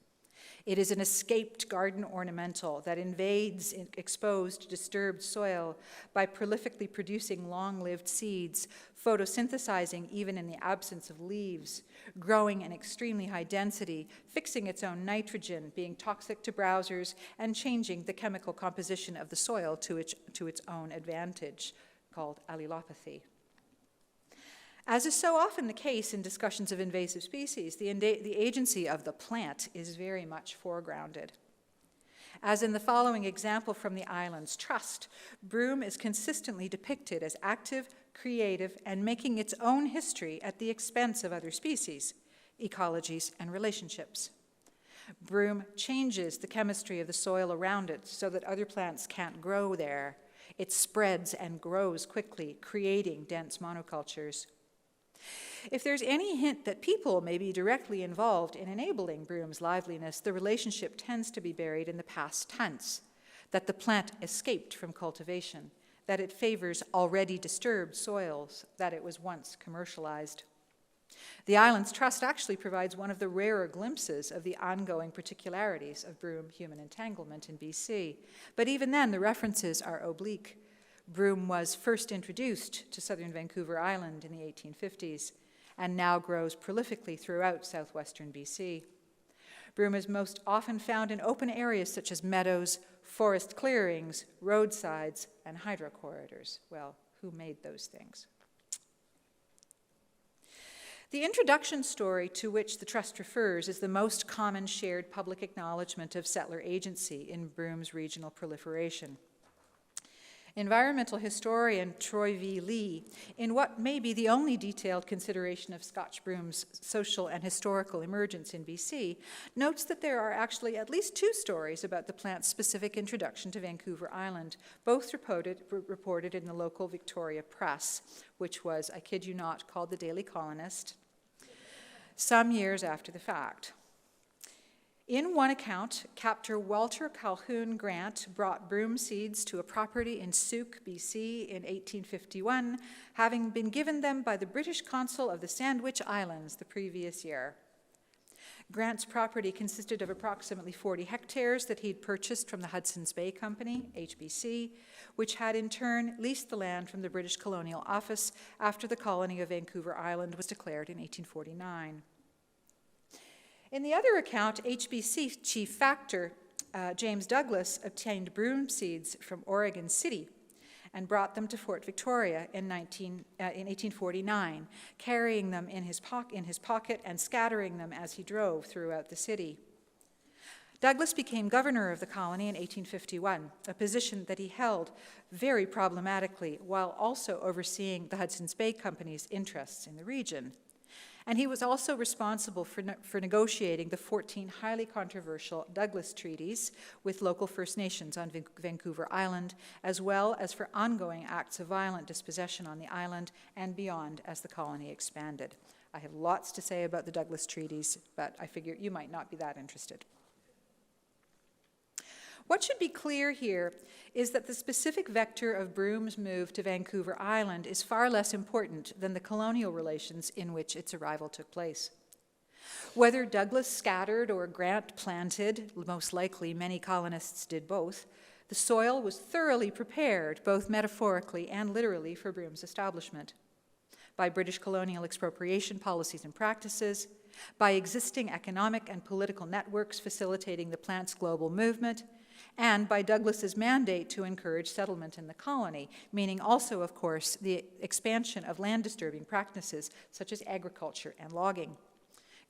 B: It is an escaped garden ornamental that invades exposed, disturbed soil by prolifically producing long-lived seeds, photosynthesizing even in the absence of leaves, growing in extremely high density, fixing its own nitrogen, being toxic to browsers, and changing the chemical composition of the soil to its own advantage, called allelopathy. As is so often the case in discussions of invasive species, the agency of the plant is very much foregrounded. As in the following example from the Islands Trust, broom is consistently depicted as active, creative, and making its own history at the expense of other species, ecologies, and relationships. Broom changes the chemistry of the soil around it so that other plants can't grow there. It spreads and grows quickly, creating dense monocultures. If there's any hint that people may be directly involved in enabling broom's liveliness, the relationship tends to be buried in the past tense, that the plant escaped from cultivation, that it favors already disturbed soils, that it was once commercialized. The Islands Trust actually provides one of the rarer glimpses of the ongoing particularities of broom-human entanglement in BC, but even then the references are oblique. Broom was first introduced to southern Vancouver Island in the 1850s and now grows prolifically throughout southwestern BC. Broom is most often found in open areas such as meadows, forest clearings, roadsides, and hydrocorridors. Well, who made those things? The introduction story to which the Trust refers is the most common shared public acknowledgement of settler agency in broom's regional proliferation. Environmental historian Troy V. Lee, in what may be the only detailed consideration of Scotch broom's social and historical emergence in BC, notes that there are actually at least two stories about the plant's specific introduction to Vancouver Island, both reported in the local Victoria press, which was, I kid you not, called the Daily Colonist, some years after the fact. In one account, Captain Walter Calhoun Grant brought broom seeds to a property in Souk, BC in 1851, having been given them by the British consul of the Sandwich Islands the previous year. Grant's property consisted of approximately 40 hectares that he'd purchased from the Hudson's Bay Company, HBC, which had in turn leased the land from the British Colonial Office after the colony of Vancouver Island was declared in 1849. In the other account, HBC chief factor James Douglas obtained broom seeds from Oregon City and brought them to Fort Victoria in 1849, carrying them in his pocket and scattering them as he drove throughout the city. Douglas became governor of the colony in 1851, a position that he held very problematically while also overseeing the Hudson's Bay Company's interests in the region. And he was also responsible for negotiating the 14 highly controversial Douglas treaties with local First Nations on Vancouver Island, as well as for ongoing acts of violent dispossession on the island and beyond as the colony expanded. I have lots to say about the Douglas treaties, but I figure you might not be that interested. What should be clear here is that the specific vector of broom's move to Vancouver Island is far less important than the colonial relations in which its arrival took place. Whether Douglas scattered or Grant planted, most likely many colonists did both, the soil was thoroughly prepared, both metaphorically and literally, for broom's establishment. By British colonial expropriation policies and practices, by existing economic and political networks facilitating the plant's global movement, and by Douglas's mandate to encourage settlement in the colony, meaning also, of course, the expansion of land-disturbing practices such as agriculture and logging.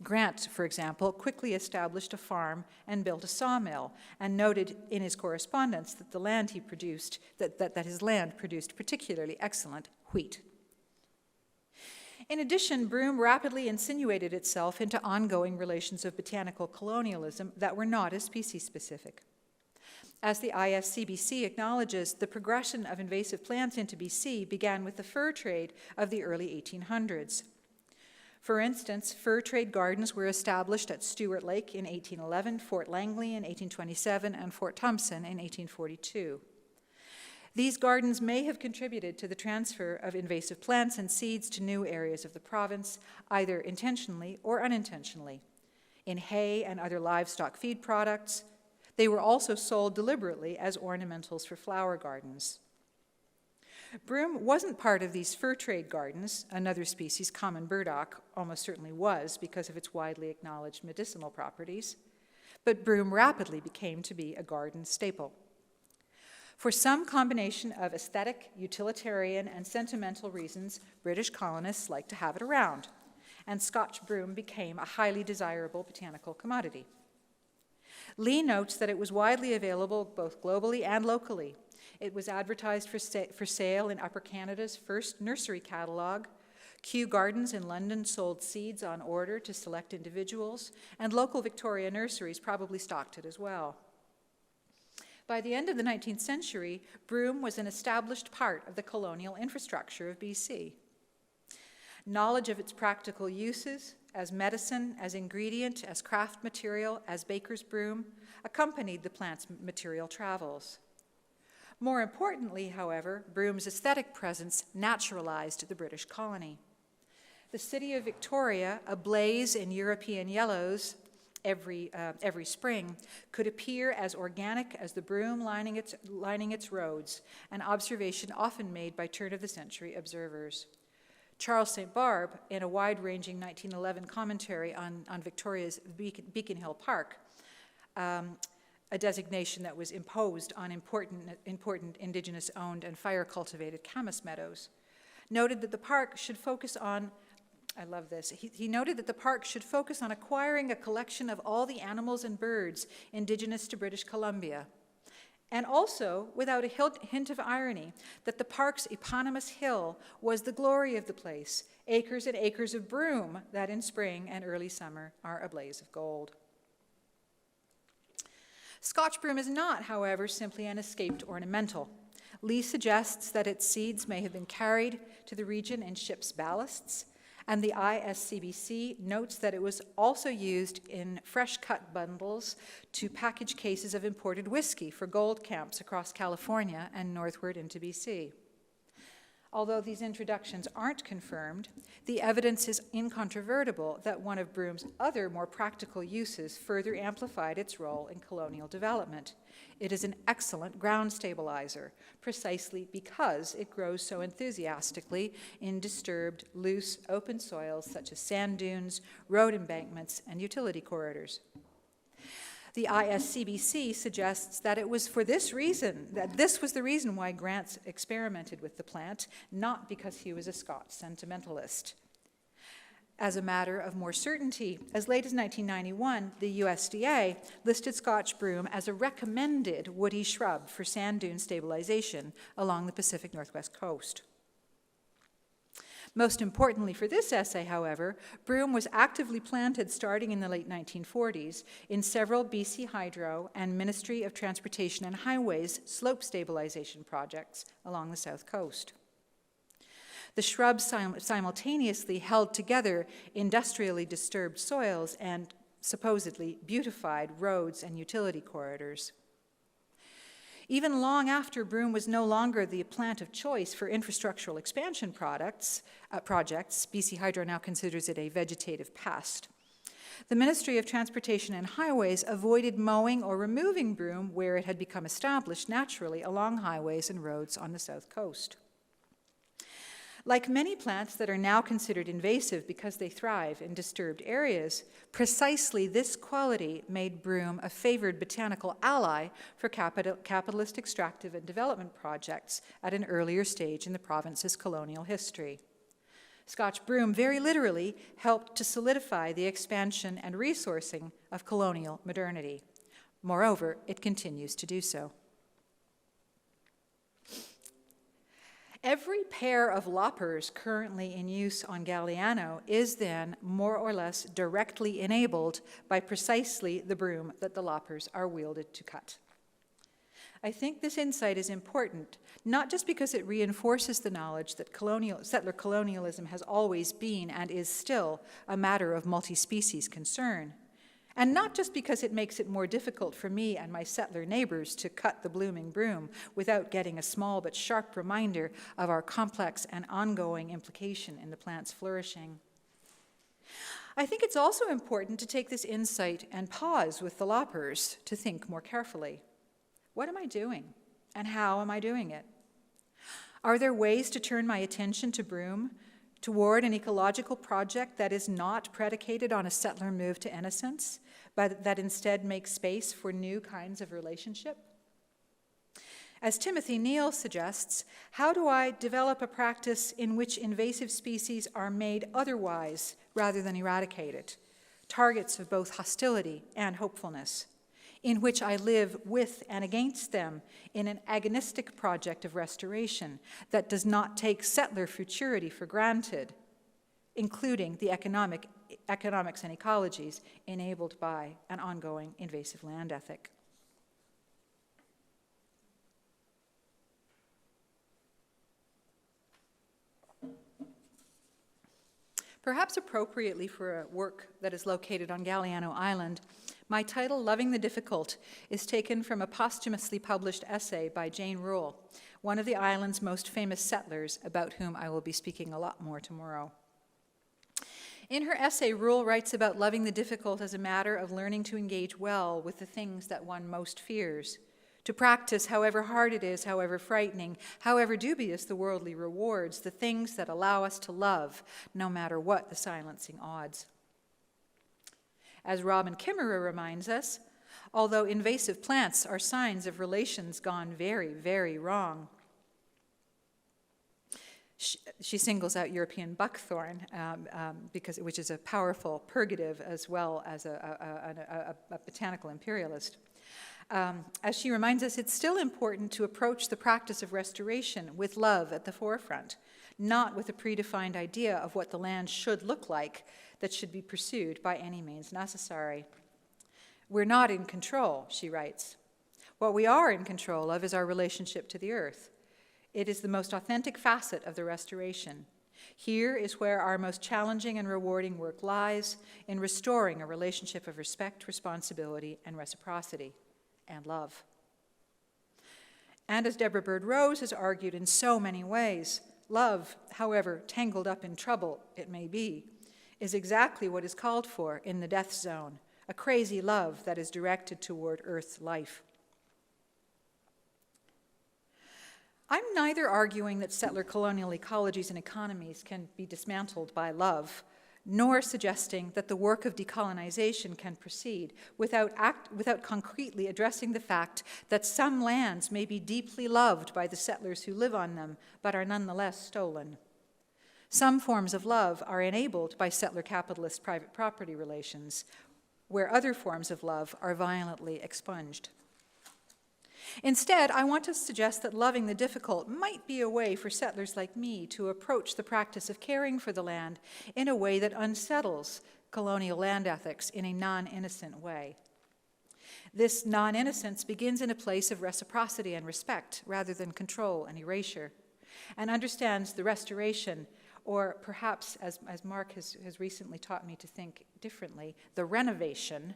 C: Grant, for example, quickly established a farm and built a sawmill, and noted in his correspondence that the land he produced, that his land produced particularly excellent wheat. In addition, Broom rapidly insinuated itself into ongoing relations of botanical colonialism that were not as species-specific. As the ISCBC acknowledges, the progression of invasive plants into BC began with the fur trade of the early 1800s. For instance, fur trade gardens were established at Stewart Lake in 1811, Fort Langley in 1827, and Fort Thompson in 1842. These gardens may have contributed to the transfer of invasive plants and seeds to new areas of the province, either intentionally or unintentionally. In hay and other livestock feed products, they were also sold deliberately as ornamentals for flower gardens. Broom wasn't part of these fur trade gardens. Another species, common burdock, almost certainly was because of its widely acknowledged medicinal properties. But broom rapidly became to be a garden staple. For some combination of aesthetic, utilitarian, and sentimental reasons, British colonists liked to have it around, and Scotch broom became a highly desirable botanical commodity. Lee notes that it was widely available both globally and locally. It was advertised for sale in Upper Canada's first nursery catalogue. Kew Gardens in London sold seeds on order to select individuals, and local Victoria nurseries probably stocked it as well. By the end of the 19th century, broom was an established part of the colonial infrastructure of BC. Knowledge of its practical uses, as medicine, as ingredient, as craft material, as baker's broom, accompanied the plant's material travels. More importantly, however, broom's aesthetic presence naturalized the British colony. The city of Victoria, ablaze in European yellows every spring, could appear as organic as the broom lining its roads, an observation often made by turn-of-the-century observers. Charles St. Barbe, in a wide-ranging 1911 commentary on Victoria's Beacon Hill Park, a designation that was imposed on important Indigenous-owned and fire-cultivated camas meadows, noted that the park should focus on, I love this, he noted that the park should focus on acquiring a collection of all the animals and birds indigenous to British Columbia, and also, without a hint of irony, that the park's eponymous hill was the glory of the place, acres and acres of broom that in spring and early summer are a blaze of gold. Scotch broom is not, however, simply an escaped ornamental. Lee suggests that its seeds may have been carried to the region in ships' ballasts, and the ISCBC notes that it was also used in fresh-cut bundles to package cases of imported whiskey for gold camps across California and northward into BC. Although these introductions aren't confirmed, the evidence is incontrovertible that one of broom's other more practical uses further amplified its role in colonial development. It is an excellent ground stabilizer, precisely because it grows so enthusiastically in disturbed, loose, open soils such as sand dunes, road embankments, and utility corridors. The ISCBC suggests that it was for this reason, that this was the reason why Grant experimented with the plant, not because he was a Scotch sentimentalist. As a matter of more certainty, as late as 1991, the USDA listed Scotch broom as a recommended woody shrub for sand dune stabilization along the Pacific Northwest coast. Most importantly for this essay, however, broom was actively planted starting in the late 1940s in several BC Hydro and Ministry of Transportation and Highways slope stabilization projects along the south coast. The shrubs simultaneously held together industrially disturbed soils and supposedly beautified roads and utility corridors. Even long after broom was no longer the plant of choice for infrastructural expansion projects, BC Hydro now considers it a vegetative pest. The Ministry of Transportation and Highways avoided mowing or removing broom where it had become established naturally along highways and roads on the south coast. Like many plants that are now considered invasive because they thrive in disturbed areas, precisely this quality made broom a favored botanical ally for capitalist extractive and development projects at an earlier stage in the province's colonial history. Scotch broom very literally helped to solidify the expansion and resourcing of colonial modernity. Moreover, it continues to do so. Every pair of loppers currently in use on Galliano is then more or less directly enabled by precisely the broom that the loppers are wielded to cut. I think this insight is important, not just because it reinforces the knowledge that settler colonialism has always been and is still a matter of multi-species concern, and not just because it makes it more difficult for me and my settler neighbors to cut the blooming broom without getting a small but sharp reminder of our complex and ongoing implication in the plant's flourishing. I think it's also important to take this insight and pause with the loppers to think more carefully. What am I doing, and how am I doing it? Are there ways to turn my attention to broom toward an ecological project that is not predicated on a settler move to innocence, but that instead makes space for new kinds of relationship? As Timothy Neal suggests, how do I develop a practice in which invasive species are made otherwise rather than eradicated, targets of both hostility and hopefulness, in which I live with and against them in an agonistic project of restoration that does not take settler futurity for granted, including the economics and ecologies enabled by an ongoing invasive land ethic. Perhaps appropriately for a work that is located on Galliano Island, my title, Loving the Difficult, is taken from a posthumously published essay by Jane Rule, one of the island's most famous settlers, about whom I will be speaking a lot more tomorrow. In her essay, Rule writes about loving the difficult as a matter of learning to engage well with the things that one most fears, to practice, however hard it is, however frightening, however dubious the worldly rewards, the things that allow us to love, no matter what the silencing odds. As Robin Kimmerer reminds us, although invasive plants are signs of relations gone very, very wrong, she singles out European buckthorn, which is a powerful purgative as well as a botanical imperialist. As she reminds us, it's still important to approach the practice of restoration with love at the forefront, not with a predefined idea of what the land should look like that should be pursued by any means necessary. We're not in control, she writes. What we are in control of is our relationship to the earth. It is the most authentic facet of the restoration. Here is where our most challenging and rewarding work lies, in restoring a relationship of respect, responsibility, and reciprocity, and love. And as Deborah Bird Rose has argued in so many ways, love, however tangled up in trouble it may be, is exactly what is called for in the death zone, a crazy love that is directed toward Earth's life. I'm neither arguing that settler colonial ecologies and economies can be dismantled by love, nor suggesting that the work of decolonization can proceed without concretely addressing the fact that some lands may be deeply loved by the settlers who live on them, but are nonetheless stolen. Some forms of love are enabled by settler-capitalist private property relations, where other forms of love are violently expunged. Instead, I want to suggest that loving the difficult might be a way for settlers like me to approach the practice of caring for the land in a way that unsettles colonial land ethics in a non-innocent way. This non-innocence begins in a place of reciprocity and respect rather than control and erasure, and understands the restoration, or perhaps, as Mark has recently taught me to think differently, the renovation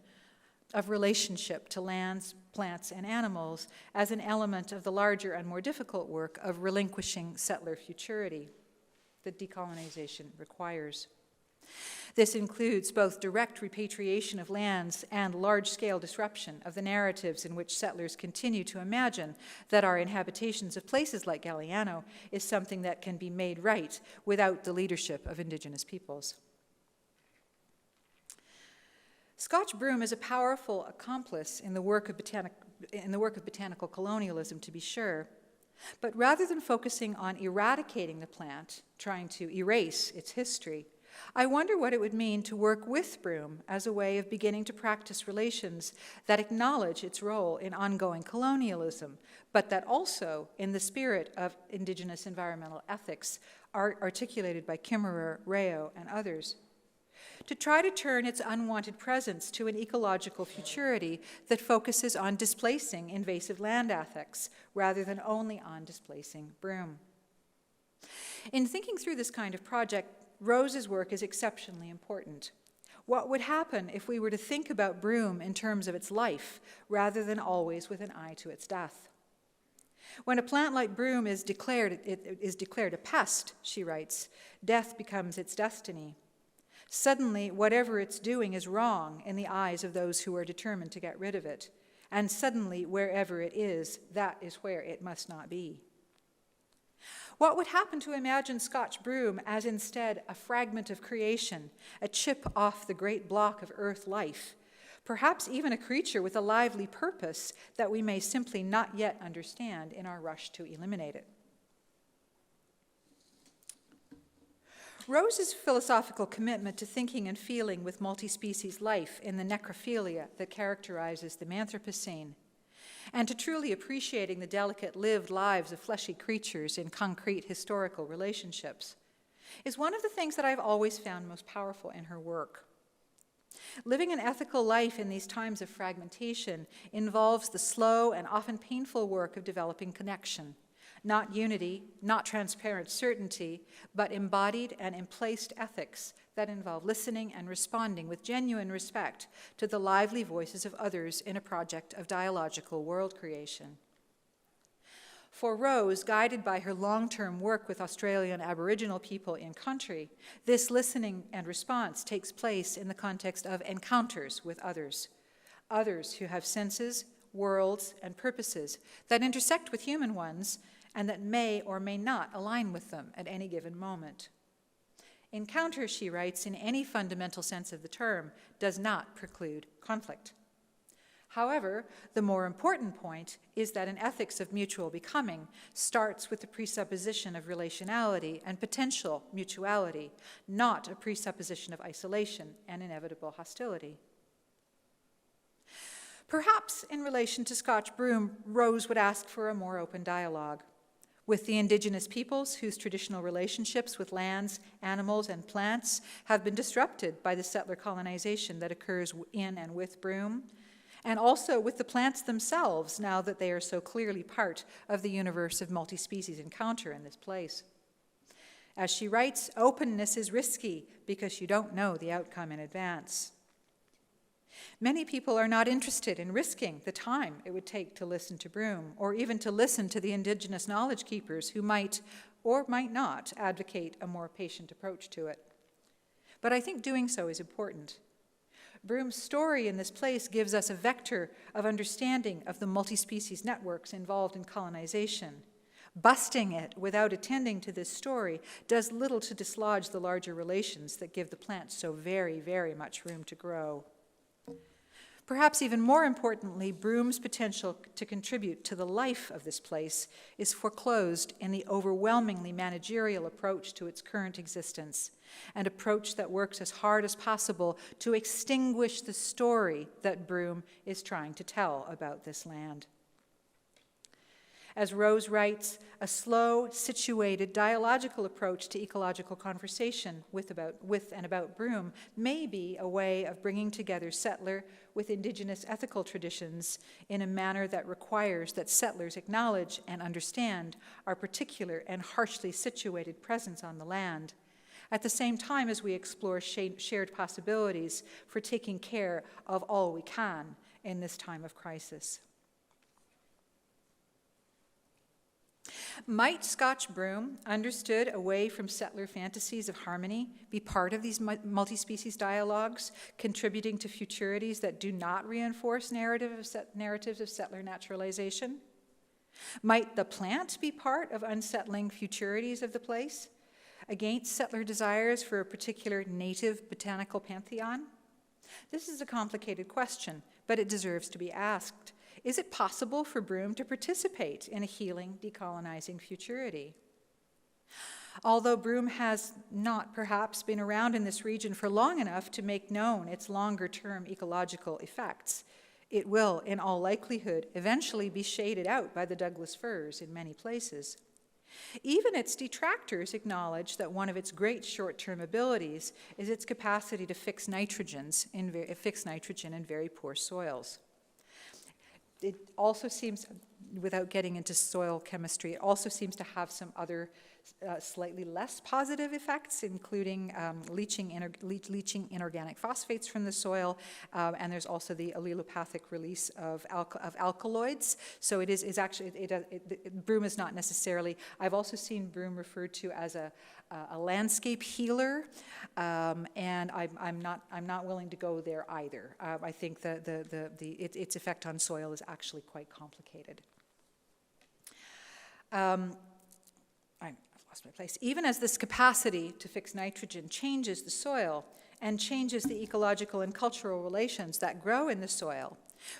C: of relationship to lands, plants, and animals as an element of the larger and more difficult work of relinquishing settler futurity that decolonization requires. This includes both direct repatriation of lands and large-scale disruption of the narratives in which settlers continue to imagine that our inhabitations of places like Galliano is something that can be made right without the leadership of Indigenous peoples. Scotch broom is a powerful accomplice in the work of botanical colonialism, to be sure, But rather than focusing on eradicating the plant, trying to erase its history, I wonder what it would mean to work with broom as a way of beginning to practice relations that acknowledge its role in ongoing colonialism, but that also, in the spirit of Indigenous environmental ethics, are articulated by Kimmerer, Rao, and others, to try to turn its unwanted presence to an ecological futurity that focuses on displacing invasive land ethics rather than only on displacing broom. In thinking through this kind of project, Rose's work is exceptionally important. What would happen if we were to think about broom in terms of its life rather than always with an eye to its death? When a plant like broom is declared a pest, she writes, death becomes its destiny. Suddenly, whatever it's doing is wrong in the eyes of those who are determined to get rid of it. And suddenly, wherever it is, that is where it must not be. What would happen to imagine Scotch broom as instead a fragment of creation, a chip off the great block of earth life, perhaps even a creature with a lively purpose that we may simply not yet understand in our rush to eliminate it? Rose's philosophical commitment to thinking and feeling with multi-species life in the necrophilia that characterizes the Anthropocene, and to truly appreciating the delicate lived lives of fleshy creatures in concrete historical relationships, is one of the things that I've always found most powerful in her work. Living an ethical life in these times of fragmentation involves the slow and often painful work of developing connection, not unity, not transparent certainty, but embodied and emplaced ethics that involve listening and responding with genuine respect to the lively voices of others in a project of dialogical world creation. For Rose, guided by her long-term work with Australian Aboriginal people in country, this listening and response takes place in the context of encounters with others who have senses, worlds, and purposes that intersect with human ones and that may or may not align with them at any given moment. Encounter, she writes, in any fundamental sense of the term, does not preclude conflict. However, the more important point is that an ethics of mutual becoming starts with the presupposition of relationality and potential mutuality, not a presupposition of isolation and inevitable hostility. Perhaps in relation to Scotch broom, Rose would ask for a more open dialogue with the Indigenous peoples whose traditional relationships with lands, animals, and plants have been disrupted by the settler colonization that occurs in and with broom, and also with the plants themselves now that they are so clearly part of the universe of multi-species encounter in this place. As she writes, openness is risky because you don't know the outcome in advance. Many people are not interested in risking the time it would take to listen to broom, or even to listen to the Indigenous knowledge keepers who might or might not advocate a more patient approach to it. But I think doing so is important. Broom's story in this place gives us a vector of understanding of the multi-species networks involved in colonization. Busting it without attending to this story does little to dislodge the larger relations that give the plant so very, very much room to grow. Perhaps even more importantly, broom's potential to contribute to the life of this place is foreclosed in the overwhelmingly managerial approach to its current existence, an approach that works as hard as possible to extinguish the story that broom is trying to tell about this land. As Rose writes, a slow, situated, dialogical approach to ecological conversation with and about broom may be a way of bringing together settler with Indigenous ethical traditions in a manner that requires that settlers acknowledge and understand our particular and harshly situated presence on the land, at the same time as we explore shared possibilities for taking care of all we can in this time of crisis. Might Scotch broom, understood away from settler fantasies of harmony, be part of these multi-species dialogues, contributing to futurities that do not reinforce narratives of settler naturalization? Might the plant be part of unsettling futurities of the place, against settler desires for a particular native botanical pantheon? This is a complicated question, but it deserves to be asked. Is it possible for broom to participate in a healing, decolonizing futurity? Although broom has not perhaps been around in this region for long enough to make known its longer-term ecological effects, it will, in all likelihood, eventually be shaded out by the Douglas firs in many places. Even its detractors acknowledge that one of its great short-term abilities is its capacity to fix nitrogen in very poor soils. It also seems, without getting into soil chemistry, it also seems to have some other slightly less positive effects, including leaching inorganic phosphates from the soil, and there's also the allelopathic release of alkaloids. So it is actually, broom is not necessarily, I've also seen broom referred to as a landscape healer, and I'm not willing to go there either. I think its effect on soil is actually quite complicated. I've lost my place. Even as this capacity to fix nitrogen changes the soil and changes the ecological and cultural relations that grow in the soil,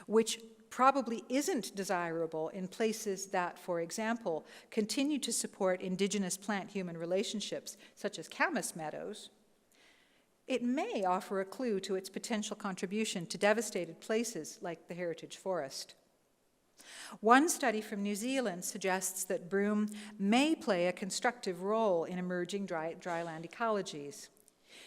C: which probably isn't desirable in places that, for example, continue to support indigenous plant-human relationships, such as camas meadows, it may offer a clue to its potential contribution to devastated places like the heritage forest. One study from New Zealand suggests that broom may play a constructive role in emerging dryland ecologies.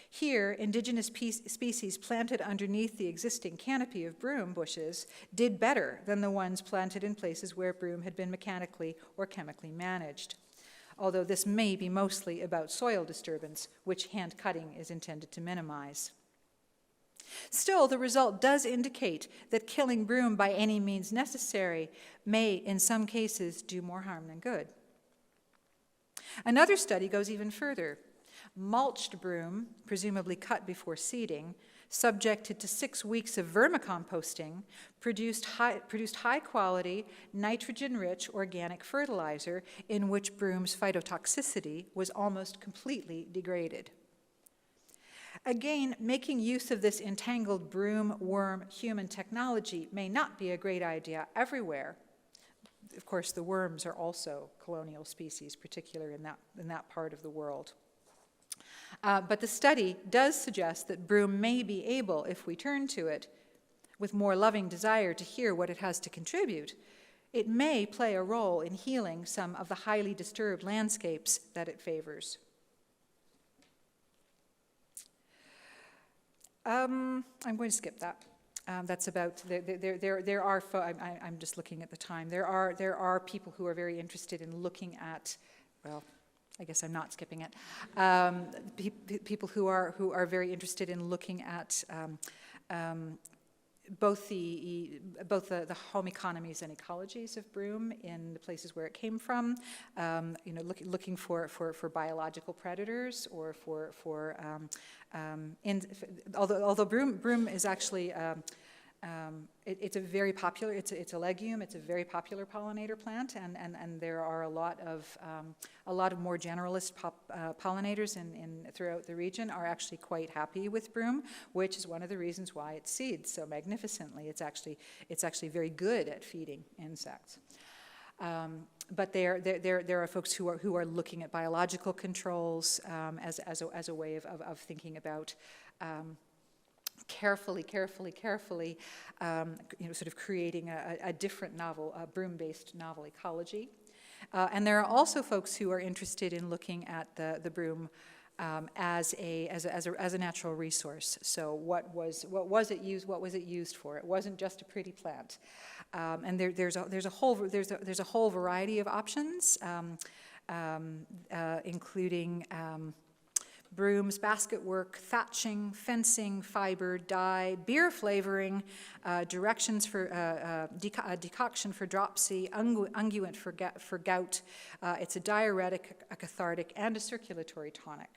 C: Here, indigenous species planted underneath the existing canopy of broom bushes did better than the ones planted in places where broom had been mechanically or chemically managed, although this may be mostly about soil disturbance, which hand cutting is intended to minimize. Still, the result does indicate that killing broom by any means necessary may, in some cases, do more harm than good. Another study goes even further. Mulched broom, presumably cut before seeding, subjected to 6 weeks of vermicomposting, produced high-quality, nitrogen-rich organic fertilizer in which broom's phytotoxicity was almost completely degraded. Again, making use of this entangled broom, worm, human technology may not be a great idea everywhere. Of course, the worms are also colonial species, particularly in that part of the world. But the study does suggest that broom may be able, if we turn to it, with more loving desire to hear what it has to contribute, it may play a role in healing some of the highly disturbed landscapes that it favors. I'm going to skip that. That's about, there are, I'm just looking at the time, there are people who are very interested in looking at, well, I guess I'm not skipping it, people who are very interested in looking at both the home economies and ecologies of broom in the places where it came from, looking for biological predators or although broom is actually it's a very popular, it's a legume, it's a very popular pollinator plant, and there are a lot of more generalist pollinators throughout the region are actually quite happy with broom, which is one of the reasons why it seeds so magnificently. It's actually very good at feeding insects. But there are folks who are looking at biological controls as a way of thinking about carefully, sort of creating a different novel, a broom-based novel ecology. And there are also folks who are interested in looking at the broom as a natural resource. So what was it used for? It wasn't just a pretty plant. And there's a whole variety of options, including brooms, basket work, thatching, fencing, fiber, dye, beer flavoring, directions for decoction for dropsy, unguent for gout. It's a diuretic, a cathartic, and a circulatory tonic.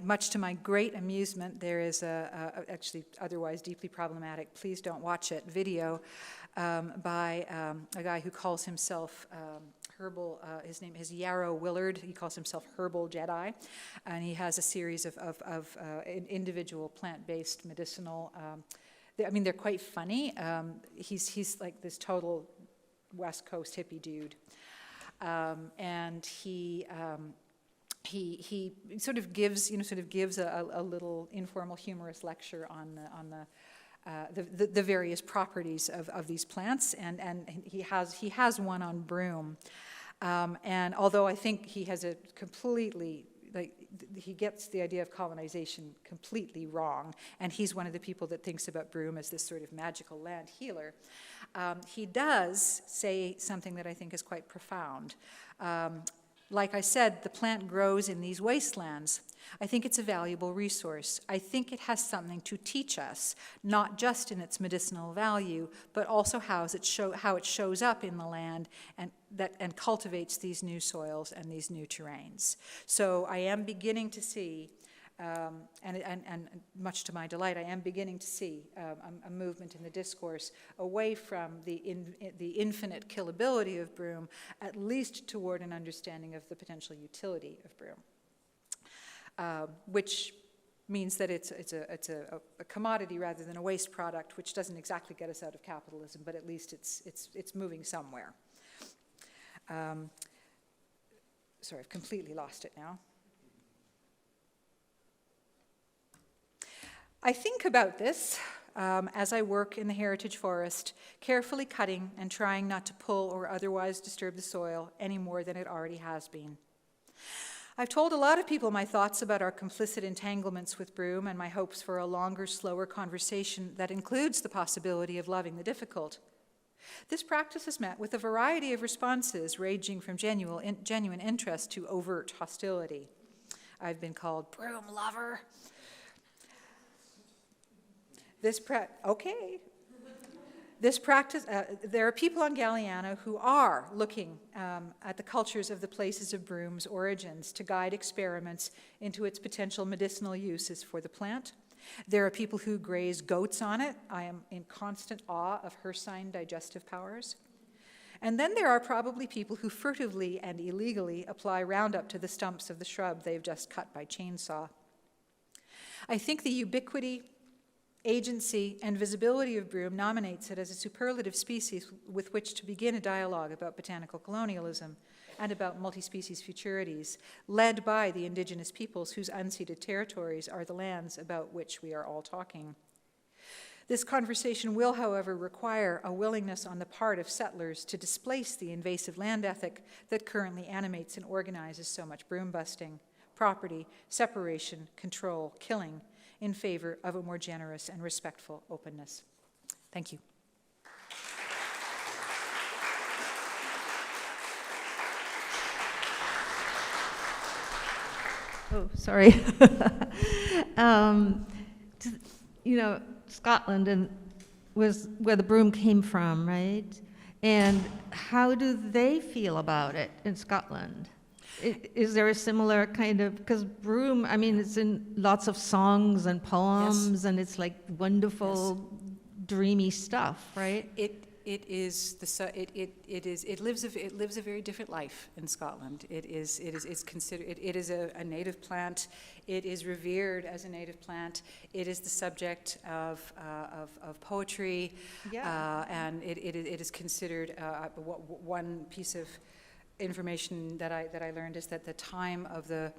C: Much to my great amusement, there is actually otherwise deeply problematic, please don't watch it, video by a guy who calls himself Herbal, his name is Yarrow Willard. He calls himself Herbal Jedi, and he has a series of individual plant-based medicinal they're quite funny. He's like this total West Coast hippie dude, and he sort of gives a little informal humorous lecture on the various properties of these plants, and he has one on broom, and although I think he has a completely, he gets the idea of colonization completely wrong, and he's one of the people that thinks about broom as this sort of magical land healer. He does say something that I think is quite profound. Like I said, the plant grows in these wastelands. I think it's a valuable resource. I think it has something to teach us, not just in its medicinal value, but also how it shows up in the land and cultivates these new soils and these new terrains. So I am beginning to see, and much to my delight, I am beginning to see a movement in the discourse away from the infinite killability of broom, at least toward an understanding of the potential utility of broom, which means that it's a commodity rather than a waste product, which doesn't exactly get us out of capitalism, but at least it's moving somewhere. Sorry, I've completely lost it now. I think about this as I work in the heritage forest, carefully cutting and trying not to pull or otherwise disturb the soil any more than it already has been. I've told a lot of people my thoughts about our complicit entanglements with broom and my hopes for a longer, slower conversation that includes the possibility of loving the difficult. This practice is met with a variety of responses ranging from genuine interest to overt hostility. I've been called broom lover. This practice, there are people on Galiana who are looking at the cultures of the places of broom's origins to guide experiments into its potential medicinal uses for the plant. There are people who graze goats on it. I am in constant awe of Hircine digestive powers. And then there are probably people who furtively and illegally apply Roundup to the stumps of the shrub they've just cut by chainsaw. I think the ubiquity, agency, and visibility of broom nominates it as a superlative species with which to begin a dialogue about botanical colonialism and about multi-species futurities, led by the indigenous peoples whose unceded territories are the lands about which we are all talking. This conversation will, however, require a willingness on the part of settlers to displace the invasive land ethic that currently animates and organizes so much broom busting, property, separation, control, killing, in favor of a more generous and respectful openness. Thank you.
D: Oh, sorry. Scotland was where the broom came from, right? And how do they feel about it in Scotland? Is there a similar kind of, because broom, I mean, it's in lots of songs and poems, yes, and it's like wonderful, yes, dreamy stuff, right?
B: It lives a very different life in Scotland. It is a native plant. It is revered as a native plant. It is the subject of poetry, yeah, and it is considered one piece of information that I learned is that the time of the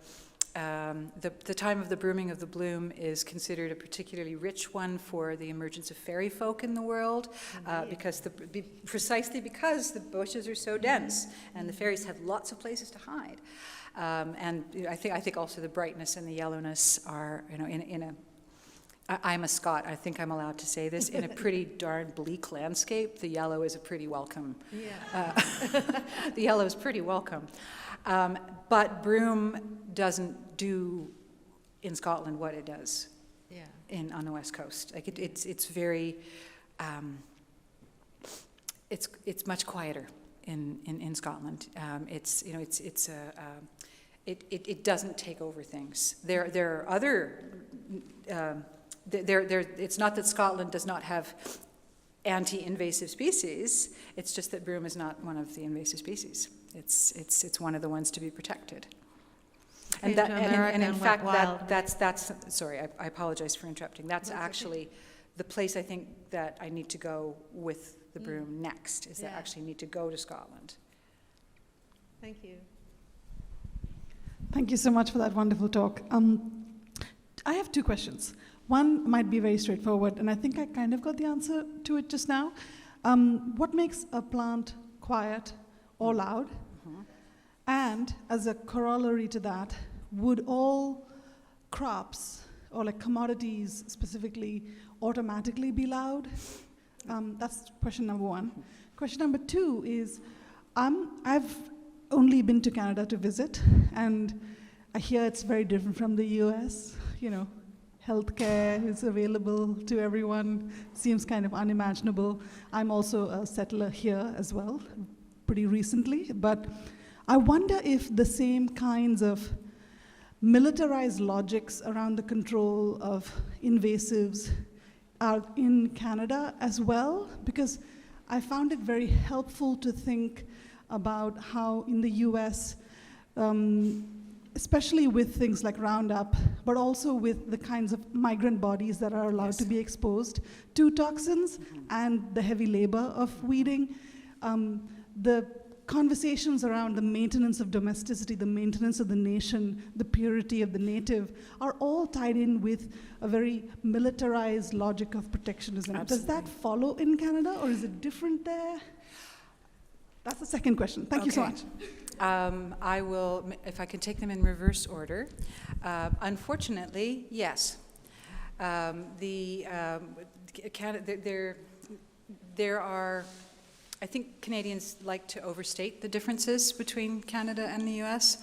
B: brooming of the bloom is considered a particularly rich one for the emergence of fairy folk in the world, precisely because the bushes are so dense and the fairies have lots of places to hide. And I think also the brightness and the yellowness are, I'm a Scot, I think I'm allowed to say this, in a pretty darn bleak landscape, the yellow is a pretty welcome. Yeah. The yellow is pretty welcome. But broom doesn't do in Scotland what it does, yeah, on the West Coast. Like it's very, it's much quieter in Scotland. It doesn't take over things. There are other. It's not that Scotland does not have anti-invasive species. It's just that broom is not one of the invasive species. It's one of the ones to be protected. And in fact, that's sorry, I apologize for interrupting. That's actually the place I think that I need to go with the broom next is that I
D: Yeah.
B: actually need to go to Scotland.
D: Thank you.
E: Thank you so much for that wonderful talk. I have two questions. One might be very straightforward, and I think I kind of got the answer to it just now. What makes a plant quiet or loud? And as a corollary to that, would all crops or like commodities specifically automatically be loud? That's question number one. Question number two is, I've only been to Canada to visit, and I hear it's very different from the US. You know, healthcare is available to everyone, seems kind of unimaginable. I'm also a settler here as well, pretty recently, but I wonder if the same kinds of militarized logics around the control of invasives are in Canada as well, because I found it very helpful to think about how in the US, especially with things like Roundup, but also with the kinds of migrant bodies that are allowed to be exposed to toxins and the heavy labor of weeding, the conversations around the maintenance of domesticity, the maintenance of the nation, the purity of the native, are all tied in with a very militarized logic of protectionism.
B: Absolutely.
E: Does that follow in Canada, or is it different there? That's the second question. Thank you so much.
B: I will, if I can take them in reverse order. Unfortunately, yes. There are, I think Canadians like to overstate the differences between Canada and the US.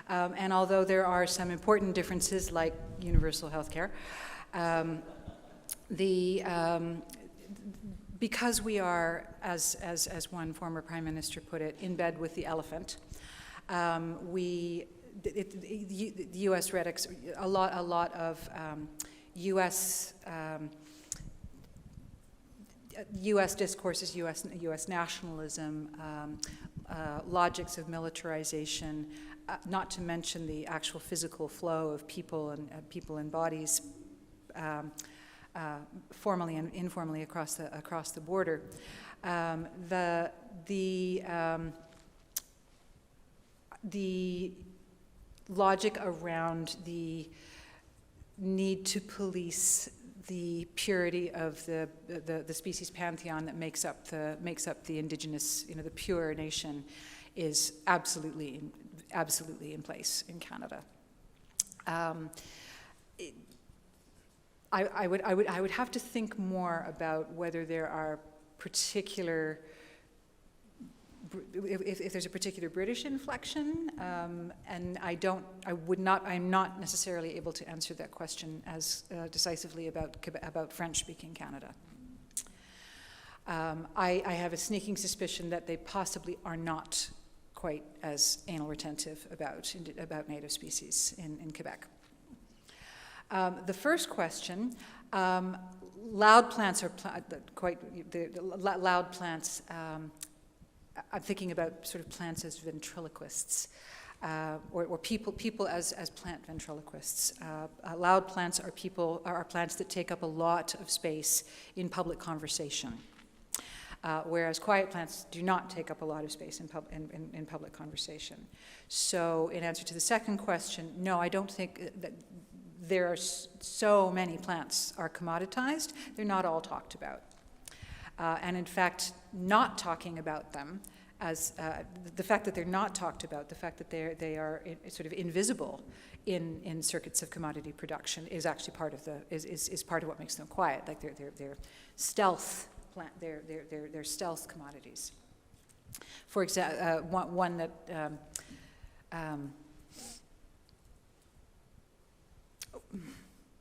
B: And although there are some important differences like universal health care, because we are, as one former prime minister put it, in bed with the elephant, the U.S. rhetorics, a lot of U.S. Discourses, U.S. nationalism, logics of militarization, not to mention the actual physical flow of people and bodies, formally and informally across the border. The logic around the need to police the purity of the species pantheon that makes up the indigenous, the pure nation, is absolutely in place in Canada. I would have to think more about whether there are particular, if there's a particular British inflection, and I'm not necessarily able to answer that question as decisively about French-speaking Canada. I have a sneaking suspicion that they possibly are not quite as anal retentive about native species in Quebec. The first question, loud plants are loud plants. I'm thinking about sort of plants as ventriloquists, or people as plant ventriloquists. Loud plants are plants that take up a lot of space in public conversation, whereas quiet plants do not take up a lot of space in public conversation. So, in answer to the second question, no, I don't think that there are so many plants are commoditized. They're not all talked about. And in fact, not talking about them, as the fact that they're not talked about, the fact that they are sort of invisible in circuits of commodity production, is actually part of is part of what makes them quiet. Like they're stealth plant, they're stealth commodities. For example, one that.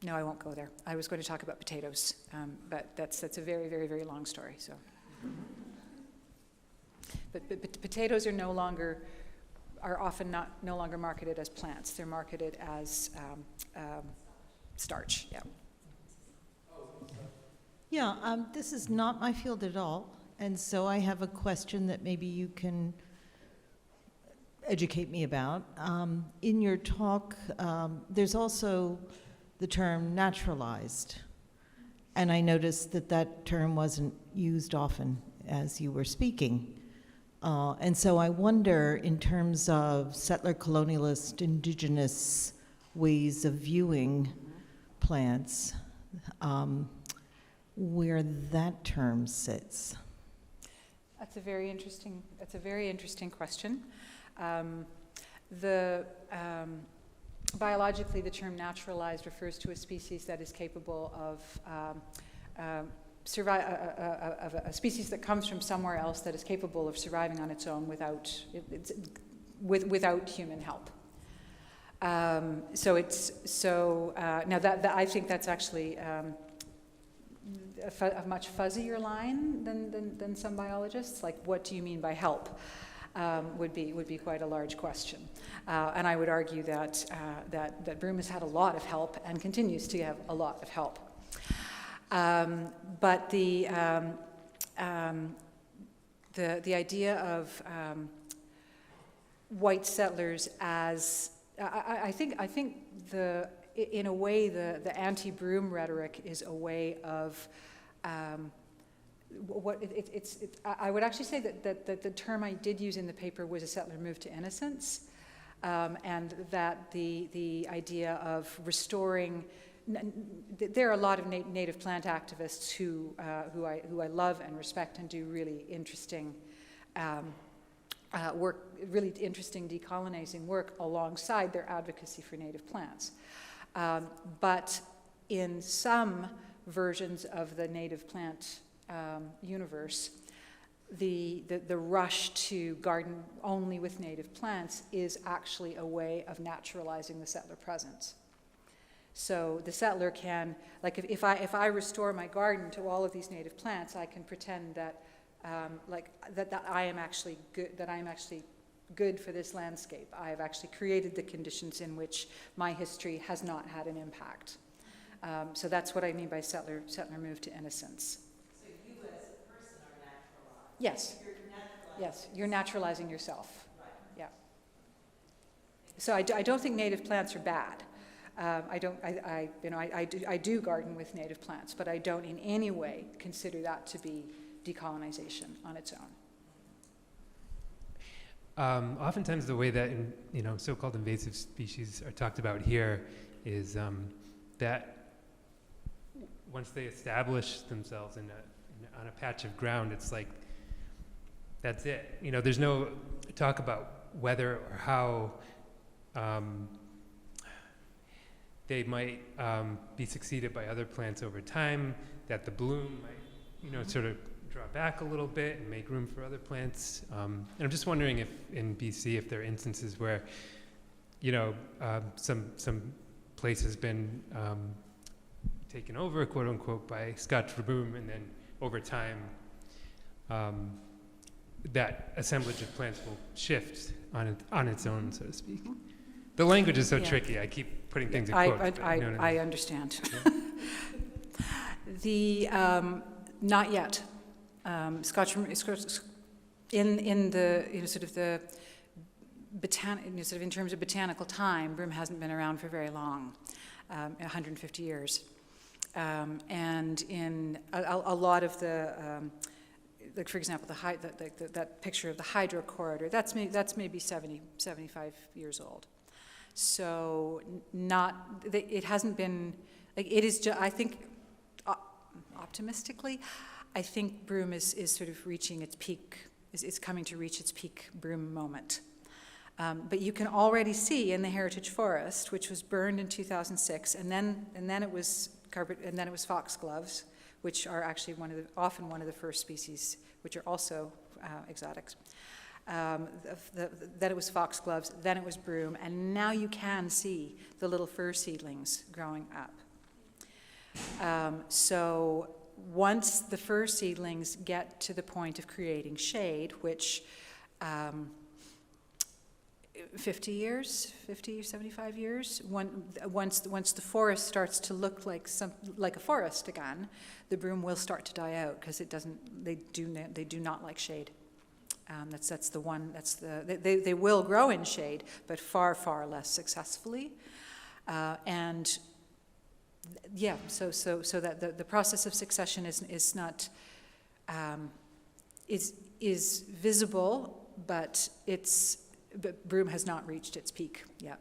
B: No, I won't go there. I was going to talk about potatoes, but that's a very, very, very long story. So, but potatoes are often no longer marketed as plants. They're marketed as starch. Yeah.
F: Yeah. This is not my field at all, and so I have a question that maybe you can educate me about. In your talk, there's also the term naturalized. And I noticed that that term wasn't used often as you were speaking. And so I wonder, in terms of settler-colonialist, indigenous ways of viewing plants, where that term sits.
B: That's a very interesting question. Biologically, the term naturalized refers to a species that is capable of a species that comes from somewhere else that is capable of surviving on its own without human help. Now that I think that's actually a much fuzzier line than some biologists. Like, what do you mean by help? Would be quite a large question, and I would argue that broom has had a lot of help and continues to have a lot of help. But the idea of white settlers as I think in a way the anti-broom rhetoric is a way of I would actually say that the term I did use in the paper was a settler move to innocence, and that the idea of restoring. There are a lot of native plant activists who I love and respect and do really interesting work, really interesting decolonizing work alongside their advocacy for native plants. But in some versions of the native plant universe, the rush to garden only with native plants is actually a way of naturalizing the settler presence. So the settler can, like, if I restore my garden to all of these native plants, I can pretend that that I am actually good for this landscape. I have actually created the conditions in which my history has not had an impact. So that's what I mean by settler move to innocence.
F: So you as a person are naturalized?
B: Yes. Yes, you're naturalizing yourself. Right. Yeah. So I don't think native plants are bad. I do garden with native plants, but I don't in any way consider that to be decolonization on its own.
G: Oftentimes the way that so-called invasive species are talked about here is that once they establish themselves on a patch of ground, it's like that's it. There's no talk about whether or how they might be succeeded by other plants over time, that the bloom might, sort of draw back a little bit and make room for other plants. And I'm just wondering if in BC, if there are instances where, some place has been taken over, quote unquote, by Scotch broom, and then over time, that assemblage of plants will shift on its own, so to speak. The language is so tricky. I keep putting things in quotes.
B: I understand.
G: Yeah.
B: Not yet. Scotch in the sort of the in terms of botanical time, broom hasn't been around for very long, 150 years, and in a lot of the like, for example, that picture of the hydro corridor, that's maybe 70, 75 years old. So it hasn't been, like, it is just, I think, optimistically, I think broom is sort of reaching its peak, is coming to reach its peak broom moment. But you can already see in the heritage forest, which was burned in 2006, and then it was foxgloves, which are actually often one of the first species, which are also exotics. Then it was foxgloves, then it was broom, and now you can see the little fir seedlings growing up. So once the fir seedlings get to the point of creating shade, which 50 or 75 years, once the forest starts to look like a forest again, the broom will start to die out because they do not like shade. They will grow in shade, but far less successfully, and Yeah, so that the process of succession is not, is visible, but broom has not reached its peak yet.